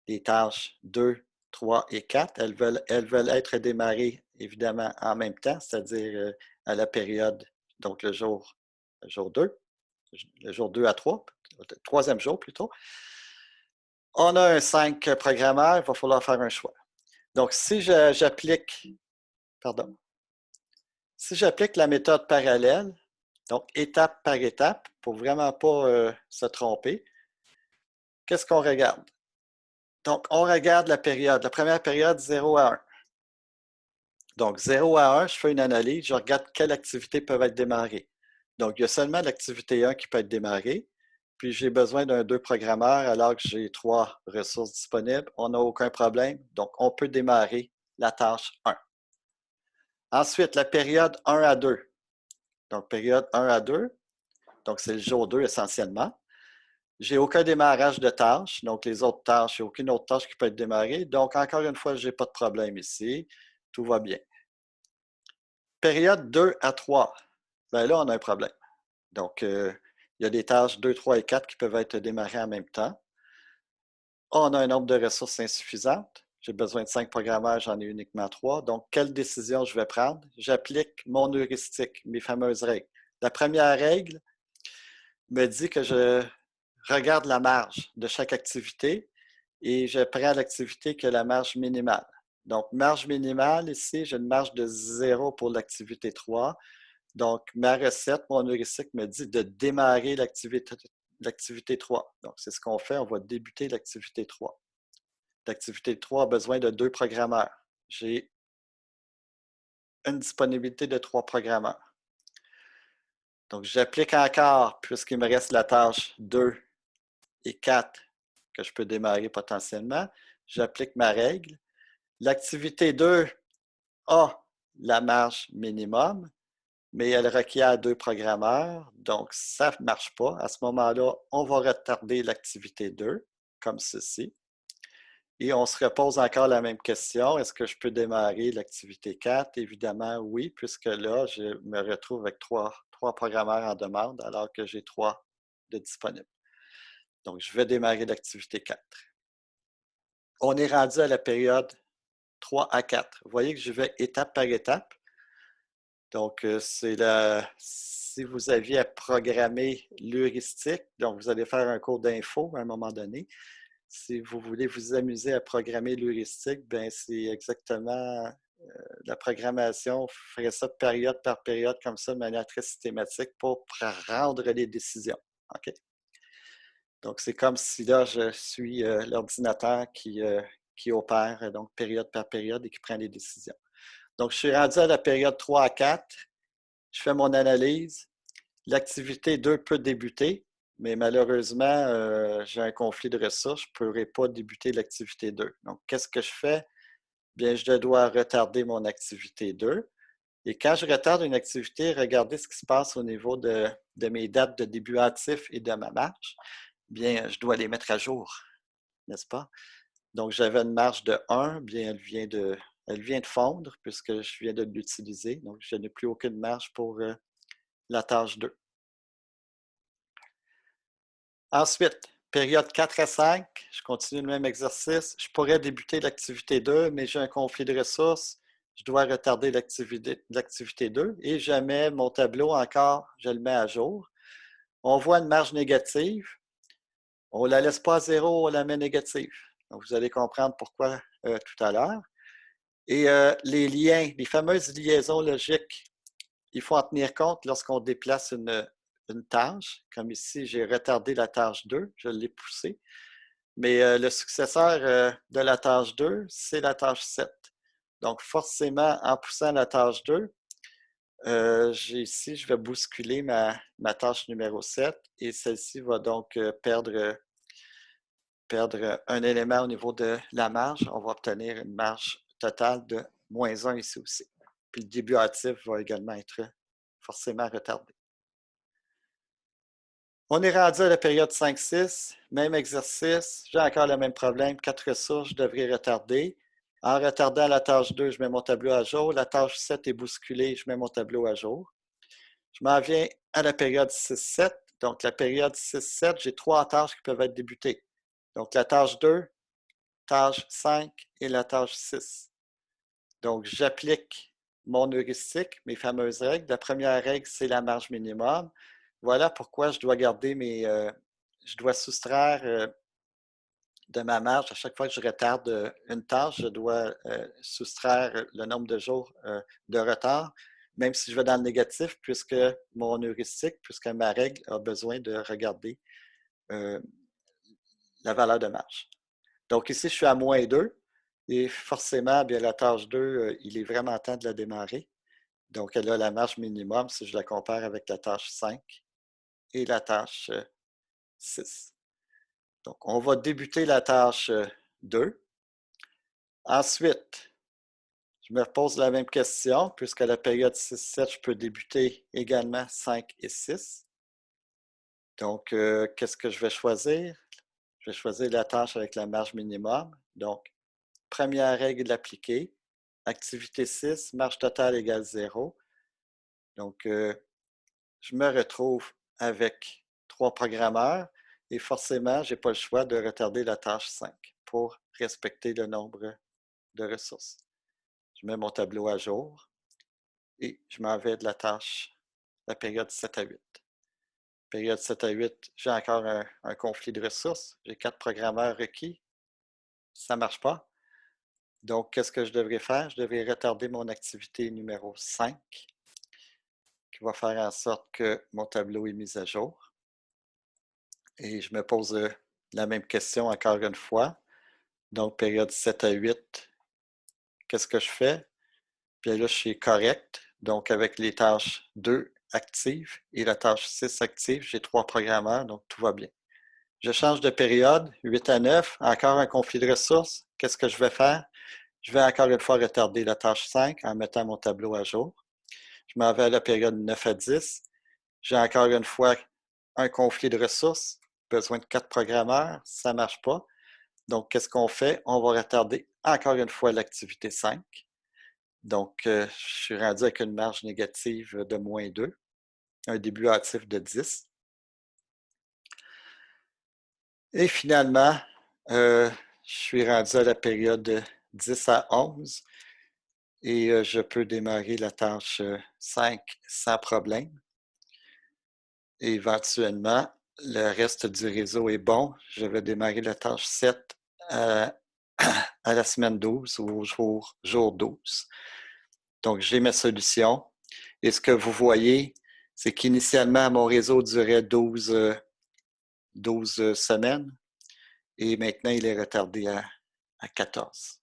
les tâches 2, 3 et 4, elles veulent être démarrées évidemment en même temps, c'est-à-dire à la période, donc le jour 2, le jour 2 à 3, le troisième jour plutôt. On a un 5 programmeurs, il va falloir faire un choix. Donc, si j'applique la méthode parallèle, donc étape par étape, pour vraiment pas se tromper, qu'est-ce qu'on regarde? Donc, on regarde la période. La première période, 0 à 1. Donc, 0 à 1, je fais une analyse, je regarde quelles activités peuvent être démarrées. Donc, il y a seulement l'activité 1 qui peut être démarrée, puis j'ai besoin d'un 2 programmeur alors que j'ai 3 ressources disponibles. On n'a aucun problème, donc on peut démarrer la tâche 1. Ensuite, la période 1 à 2. Donc, période 1 à 2, donc c'est le jour 2 essentiellement. J'ai aucun démarrage de tâches, donc les autres tâches, il n'y a aucune autre tâche qui peut être démarrée. Donc, encore une fois, je n'ai pas de problème ici. Tout va bien. Période 2 à 3, bien là, on a un problème. Donc, il y a des tâches 2, 3 et 4 qui peuvent être démarrées en même temps. On a un nombre de ressources insuffisantes. J'ai besoin de 5 programmeurs, j'en ai uniquement 3. Donc, quelle décision je vais prendre? J'applique mon heuristique, mes fameuses règles. La première règle me dit que je regarde la marge de chaque activité et je prends l'activité qui a la marge minimale. Donc, marge minimale, ici, j'ai une marge de 0 pour l'activité 3. Donc, ma recette, mon heuristique me dit de démarrer l'activité 3. Donc, c'est ce qu'on fait. On va débuter l'activité 3. L'activité 3 a besoin de 2 programmeurs. J'ai une disponibilité de 3 programmeurs. Donc, j'applique encore, puisqu'il me reste la tâche 2 et 4 que je peux démarrer potentiellement, j'applique ma règle. L'activité 2 a la marge minimum, mais elle requiert 2 programmeurs, donc ça ne marche pas. À ce moment-là, on va retarder l'activité 2, comme ceci. Et on se repose encore la même question. Est-ce que je peux démarrer l'activité 4? Évidemment, oui, puisque là, je me retrouve avec 3 programmeurs en demande alors que j'ai 3 de disponibles. Donc, je vais démarrer l'activité 4. On est rendu à la période 3 à 4. Vous voyez que je vais étape par étape. Donc, si vous aviez à programmer l'heuristique, donc vous allez faire un cours d'info à un moment donné. Si vous voulez vous amuser à programmer l'heuristique, bien, c'est exactement la programmation, ferait ça période par période, comme ça, de manière très systématique pour prendre les décisions. OK? Donc, c'est comme si là, je suis l'ordinateur qui opère, donc période par période et qui prend les décisions. Donc, je suis rendu à la période 3 à 4. Je fais mon analyse. L'activité 2 peut débuter, mais malheureusement, j'ai un conflit de ressources. Je ne pourrai pas débuter l'activité 2. Donc, qu'est-ce que je fais? Bien, je dois retarder mon activité 2. Et quand je retarde une activité, regardez ce qui se passe au niveau de mes dates de début hâtif et de ma marge. Bien, je dois les mettre à jour, n'est-ce pas? Donc, j'avais une marge de 1, bien, elle vient de fondre puisque je viens de l'utiliser. Donc, je n'ai plus aucune marge pour la tâche 2. Ensuite, période 4 à 5, je continue le même exercice. Je pourrais débuter l'activité 2, mais j'ai un conflit de ressources. Je dois retarder l'activité 2 et je mets mon tableau encore, je le mets à jour. On voit une marge négative. On ne la laisse pas à 0, on la met négative. Donc, vous allez comprendre pourquoi tout à l'heure. Et les liens, les fameuses liaisons logiques, il faut en tenir compte lorsqu'on déplace une tâche. Comme ici, j'ai retardé la tâche 2, je l'ai poussée. Mais le successeur de la tâche 2, c'est la tâche 7. Donc, forcément, en poussant la tâche 2, ici, je vais bousculer ma tâche numéro 7 et celle-ci va donc perdre un élément au niveau de la marge. On va obtenir une marge totale de moins 1 ici aussi. Puis le début hâtif va également être forcément retardé. On est rendu à la période 5-6, même exercice, j'ai encore le même problème, 4 ressources, je devrais retarder. En retardant la tâche 2, je mets mon tableau à jour. La tâche 7 est bousculée, je mets mon tableau à jour. Je m'en viens à la période 6-7. Donc, la période 6-7, j'ai 3 tâches qui peuvent être débutées. Donc, la tâche 2, tâche 5 et la tâche 6. Donc, j'applique mon heuristique, mes fameuses règles. La première règle, c'est la marge minimum. Voilà pourquoi je dois garder je dois soustraire de ma marge. À chaque fois que je retarde une tâche, je dois soustraire le nombre de jours de retard, même si je vais dans le négatif, puisque mon heuristique, puisque ma règle a besoin de regarder la valeur de marge. Donc ici, je suis à -2 et forcément, bien, la tâche 2, il est vraiment temps de la démarrer. Donc, elle a la marge minimum si je la compare avec la tâche 5 et la tâche 6. Donc, on va débuter la tâche 2. Ensuite, je me pose la même question, puisque la période 6-7, je peux débuter également 5 et 6. Donc, qu'est-ce que je vais choisir? Je vais choisir la tâche avec la marge minimum. Donc, première règle appliquée. Activité 6, marge totale égale 0. Donc, je me retrouve avec 3 programmeurs et forcément, je n'ai pas le choix de retarder la tâche 5 pour respecter le nombre de ressources. Je mets mon tableau à jour et je m'en vais de la période 7 à 8. Période 7 à 8, j'ai encore un conflit de ressources. J'ai 4 programmeurs requis. Ça ne marche pas. Donc, qu'est-ce que je devrais faire? Je devrais retarder mon activité numéro 5 qui va faire en sorte que mon tableau est mis à jour. Et je me pose la même question encore une fois. Donc, période 7 à 8, qu'est-ce que je fais? Bien là, je suis correct. Donc, avec les tâches 2 actives et la tâche 6 active, j'ai 3 programmeurs, donc tout va bien. Je change de période, 8 à 9, encore un conflit de ressources. Qu'est-ce que je vais faire? Je vais encore une fois retarder la tâche 5 en mettant mon tableau à jour. Je m'en vais à la période 9 à 10. J'ai encore une fois un conflit de ressources, besoin de 4 programmeurs, ça ne marche pas. Donc, qu'est-ce qu'on fait? On va retarder encore une fois l'activité 5. Donc, je suis rendu avec une marge négative de -2, un début hâtif de 10. Et finalement, je suis rendu à la période 10 à 11 et je peux démarrer la tâche 5 sans problème. Et éventuellement, le reste du réseau est bon. Je vais démarrer la tâche 7 à, à la semaine 12 ou au jour 12. Donc, j'ai ma solution. Et ce que vous voyez, c'est qu'initialement, mon réseau durait 12 semaines et maintenant, il est retardé à 14.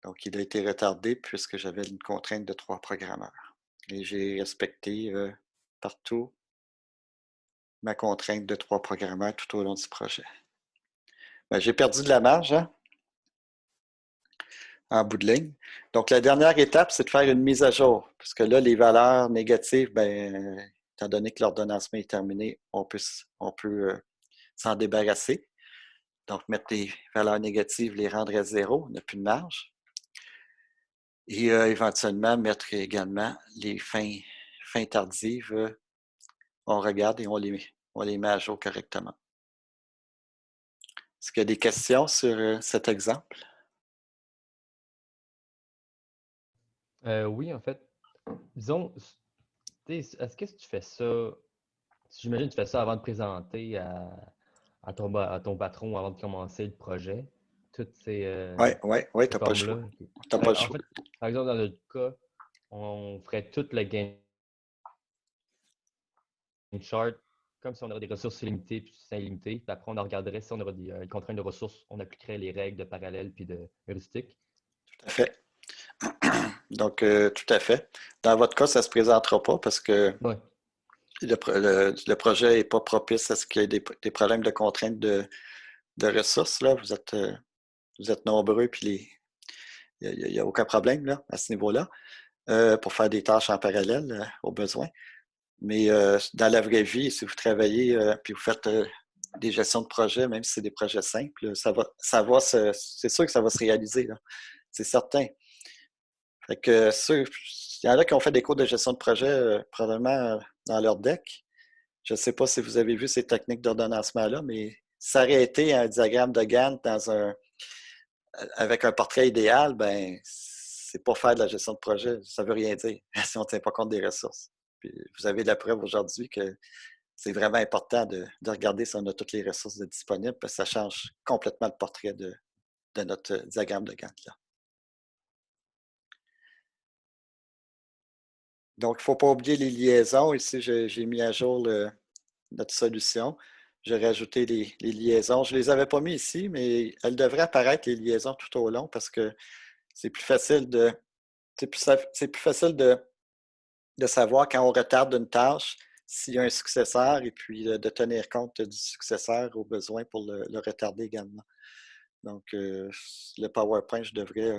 Donc, il a été retardé puisque j'avais une contrainte de 3 programmeurs. Et j'ai respecté partout ma contrainte de 3 programmeurs tout au long du projet. Ben, j'ai perdu de la marge, hein, en bout de ligne. Donc, la dernière étape, c'est de faire une mise à jour. Parce que là, les valeurs négatives, ben, étant donné que l'ordonnancement est terminé, on peut s'en débarrasser. Donc, mettre les valeurs négatives, les rendre à 0, on n'a plus de marge. Et éventuellement, mettre également les fins tardives. On regarde et on les met à jour correctement. Est-ce qu'il y a des questions sur cet exemple? Oui, en fait, disons, est-ce que tu fais ça, j'imagine que tu fais ça avant de présenter à ton patron, avant de commencer le projet, toutes Oui, tu ces n'as pas le choix. formes-là. Ok. Tu n'as pas le En choix. fait, par exemple, dans notre cas, on ferait tout le gain chart comme si on aurait des ressources illimitées puis illimitées. Puis après, on regarderait si on aurait des contraintes de ressources, on appliquerait les règles de parallèle puis de heuristique. Tout à fait. Donc, tout à fait. Dans votre cas, ça ne se présentera pas parce que Ouais. le projet n'est pas propice à ce qu'il y ait des problèmes de contraintes de ressources. Là. Vous êtes nombreux, puis il n'y a aucun problème là, à ce niveau-là pour faire des tâches en parallèle au besoin. Mais dans la vraie vie, si vous travaillez puis vous faites des gestions de projets, même si c'est des projets simples, c'est sûr que ça va se réaliser. C'est certain. Fait que il y en a qui ont fait des cours de gestion de projet probablement dans leur deck. Je ne sais pas si vous avez vu ces techniques d'ordonnancement-là, mais s'arrêter à un diagramme de Gantt avec un portrait idéal, ben c'est pas faire de la gestion de projet. Ça ne veut rien dire si on ne tient pas compte des ressources. Puis vous avez la preuve aujourd'hui que c'est vraiment important de regarder si on a toutes les ressources disponibles, parce que ça change complètement le portrait de notre diagramme de Gantt. Là. Donc, il ne faut pas oublier les liaisons. Ici, j'ai mis à jour notre solution. J'aurais ajouté les liaisons. Je ne les avais pas mis ici, mais elles devraient apparaître, les liaisons, tout au long parce que c'est plus facile c'est plus facile de savoir quand on retarde une tâche s'il y a un successeur et puis de tenir compte du successeur au besoin pour le retarder également. Donc, le PowerPoint,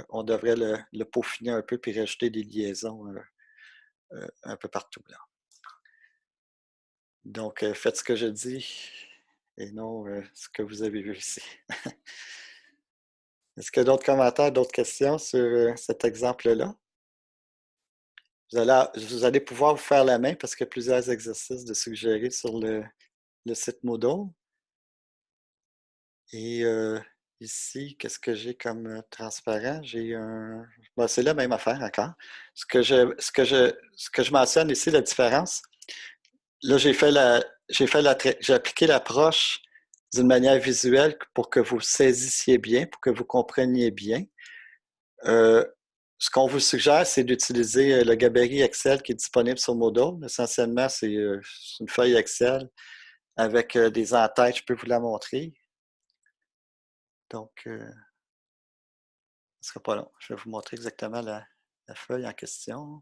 on devrait le peaufiner un peu puis rajouter des liaisons un peu partout, là. Donc, faites ce que je dis et non ce que vous avez vu ici. Est-ce qu'il y a d'autres commentaires, d'autres questions sur cet exemple-là? Vous allez pouvoir vous faire la main parce qu'il y a plusieurs exercices de suggérer sur le site Moodle. Et ici, qu'est-ce que j'ai comme transparent? J'ai un. Bon, c'est la même affaire encore. Ce que je mentionne ici, la différence, là, j'ai appliqué l'approche d'une manière visuelle pour que vous saisissiez bien, pour que vous compreniez bien. Ce qu'on vous suggère, c'est d'utiliser le gabarit Excel qui est disponible sur Moodle. Essentiellement, c'est une feuille Excel avec des en-têtes. Je peux vous la montrer. Donc, ce ne sera pas long. Je vais vous montrer exactement la feuille en question.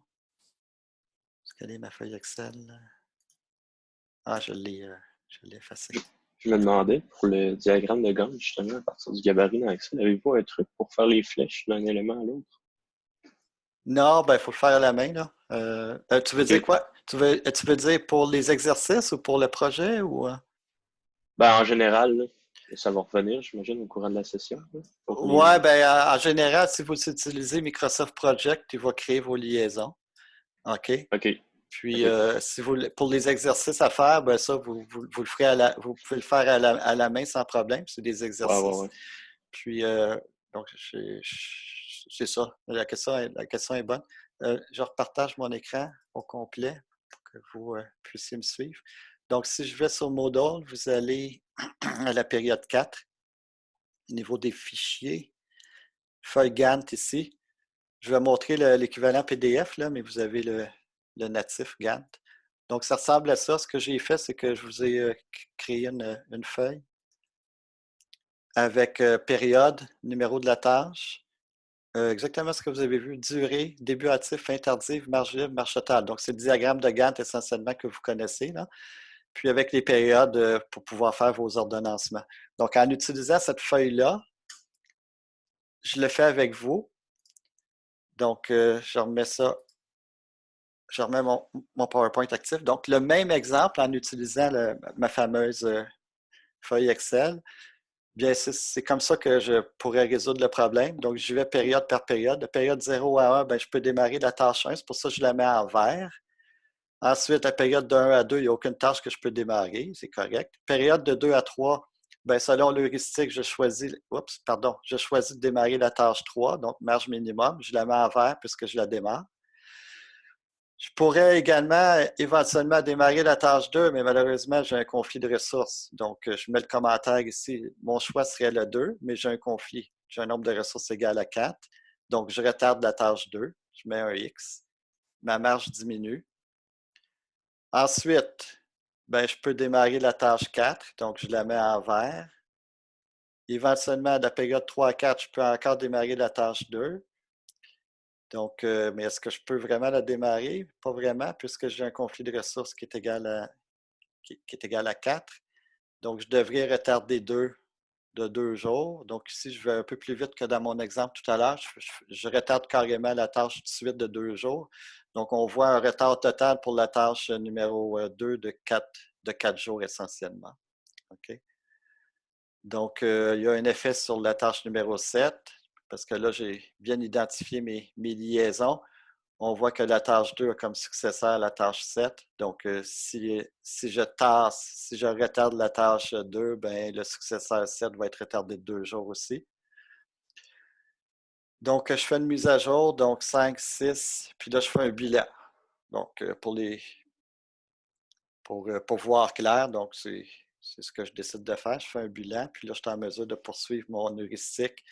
Est-ce qu'elle est ma feuille Excel? Ah, je l'ai effacée. Je me demandais, pour le diagramme de Gantt, justement, à partir du gabarit dans Excel, avez-vous un truc pour faire les flèches d'un élément à l'autre? Non, ben, il faut le faire à la main, là. Tu veux dire quoi? Tu veux dire pour les exercices ou pour le projet ou? Ben, en général, là, ça va revenir, j'imagine, au courant de la session. Là, Ouais, ben, en général, si vous utilisez Microsoft Project, il va créer vos liaisons. OK? OK. Puis, si pour les exercices à faire, ben ça, vous le ferez vous pouvez le faire à la main sans problème. C'est des exercices. Ouais. Puis, donc, c'est ça. La question est bonne. Je repartage mon écran au complet pour que vous puissiez me suivre. Donc, si je vais sur Moodle, vous allez à la période 4, au niveau des fichiers, feuille Gantt ici. Je vais montrer l'équivalent PDF, là, mais vous avez le natif Gantt. Donc, ça ressemble à ça. Ce que j'ai fait, c'est que je vous ai créé une feuille avec période, numéro de la tâche, exactement ce que vous avez vu, durée, début actif, fin tardive, marge libre, marge totale. Donc, c'est le diagramme de Gantt essentiellement que vous connaissez, là. Puis avec les périodes pour pouvoir faire vos ordonnancements. Donc, en utilisant cette feuille-là, je le fais avec vous. Donc, je remets mon PowerPoint actif. Donc, le même exemple en utilisant ma fameuse feuille Excel, bien, c'est comme ça que je pourrais résoudre le problème. Donc, j'y vais période par période. De période 0 à 1, bien, je peux démarrer la tâche 1. C'est pour ça que je la mets en vert. Ensuite, la période de 1 à 2, il n'y a aucune tâche que je peux démarrer. C'est correct. Période de 2 à 3, bien, selon l'heuristique, je choisis de démarrer la tâche 3, donc marge minimum. Je la mets en vert puisque je la démarre. Je pourrais également éventuellement démarrer la tâche 2, mais malheureusement, j'ai un conflit de ressources. Donc, je mets le commentaire ici. Mon choix serait le 2, mais j'ai un conflit. J'ai un nombre de ressources égal à 4. Donc, je retarde la tâche 2. Je mets un X. Ma marge diminue. Ensuite, ben, je peux démarrer la tâche 4. Donc, je la mets en vert. Éventuellement, de la période 3 à 4, je peux encore démarrer la tâche 2. Donc, mais est-ce que je peux vraiment la démarrer? Pas vraiment, puisque j'ai un conflit de ressources qui est égal à 4. Donc, je devrais retarder de 2 jours. Donc, ici, je vais un peu plus vite que dans mon exemple tout à l'heure. Je retarde carrément la tâche tout de suite de 2 jours. Donc, on voit un retard total pour la tâche numéro 2 de 4 jours essentiellement. OK? Donc, il y a un effet sur la tâche numéro 7, parce que là, j'ai bien identifié mes liaisons. On voit que la tâche 2 a comme successeur la tâche 7. Donc, si je retarde la tâche 2, ben, le successeur 7 va être retardé de 2 jours aussi. Donc, je fais une mise à jour, donc 5, 6, puis là, je fais un bilan. Donc, pour voir clair, donc c'est ce que je décide de faire. Je fais un bilan, puis là, je suis en mesure de poursuivre mon heuristique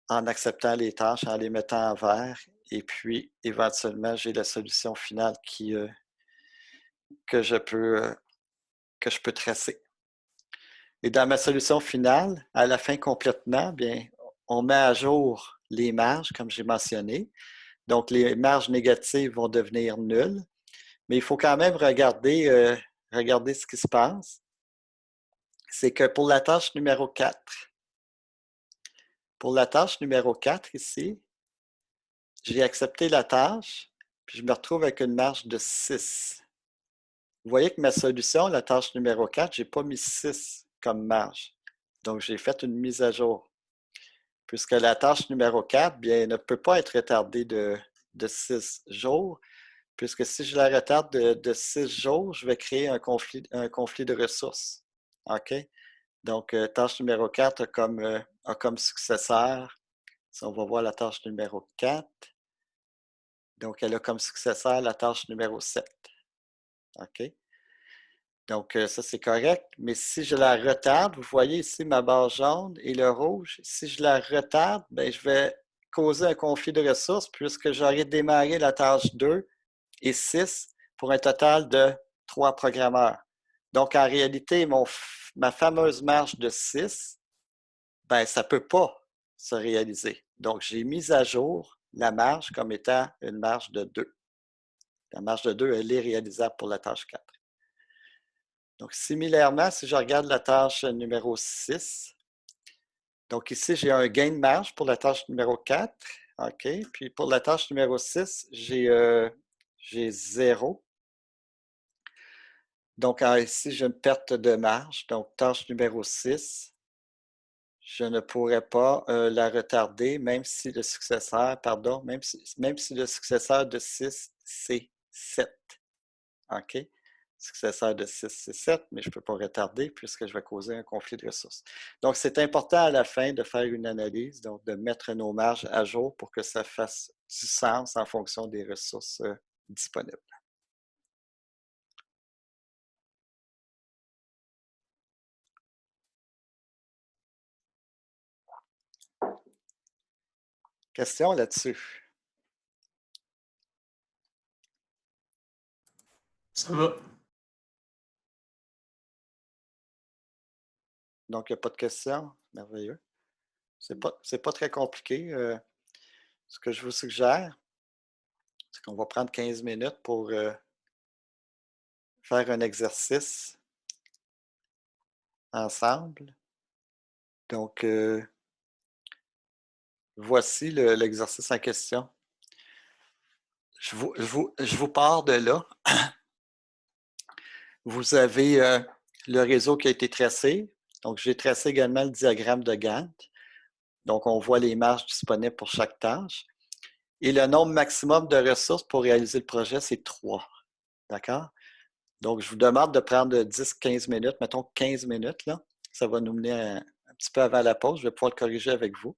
en acceptant les tâches, en les mettant en vert. Et puis, éventuellement, j'ai la solution finale que je peux tracer. Et dans ma solution finale, à la fin complètement, bien, on met à jour les marges, comme j'ai mentionné. Donc, les marges négatives vont devenir nulles. Mais il faut quand même regarder ce qui se passe. C'est que pour la tâche numéro 4, ici, j'ai accepté la tâche, puis je me retrouve avec une marge de 6. Vous voyez que ma solution, la tâche numéro 4, je n'ai pas mis 6 comme marge. Donc, j'ai fait une mise à jour. Puisque la tâche numéro 4, bien, ne peut pas être retardée de 6 jours, puisque si je la retarde de 6 jours, je vais créer un conflit de ressources. OK? Donc, tâche numéro 4 a comme successeur, si on va voir la tâche numéro 4, donc elle a comme successeur la tâche numéro 7. OK? Donc, ça, c'est correct. Mais si je la retarde, vous voyez ici ma barre jaune et le rouge. Si je la retarde, bien, je vais causer un conflit de ressources puisque j'aurai démarré la tâche 2 et 6 pour un total de 3 programmeurs. Donc, en réalité, ma fameuse marge de 6, ben, ça ne peut pas se réaliser. Donc, j'ai mis à jour la marge comme étant une marge de 2. La marge de 2, elle est réalisable pour la tâche 4. Donc, similairement, si je regarde la tâche numéro 6, donc ici, j'ai un gain de marge pour la tâche numéro 4. OK. Puis pour la tâche numéro 6, j'ai 0. Donc, ici, j'ai une perte de marge. Donc, tâche numéro 6, je ne pourrais pas la retarder, même si le successeur, même si le successeur de 6, c'est 7. OK? Successeur de 6, c'est 7, mais je ne peux pas retarder puisque je vais causer un conflit de ressources. Donc, c'est important à la fin de faire une analyse, donc de mettre nos marges à jour pour que ça fasse du sens en fonction des ressources disponibles. Question là-dessus? Ça va. Donc, il n'y a pas de questions? Merveilleux. C'est pas très compliqué. Ce que je vous suggère, c'est qu'on va prendre 15 minutes pour faire un exercice ensemble. Donc, voici l'exercice en question. Je vous pars de là. Vous avez le réseau qui a été tracé. Donc, j'ai tracé également le diagramme de Gantt. Donc, on voit les marges disponibles pour chaque tâche. Et le nombre maximum de ressources pour réaliser le projet, c'est 3. D'accord? Donc, je vous demande de prendre 10-15 minutes, mettons 15 minutes. Là. Ça va nous mener un petit peu avant la pause. Je vais pouvoir le corriger avec vous.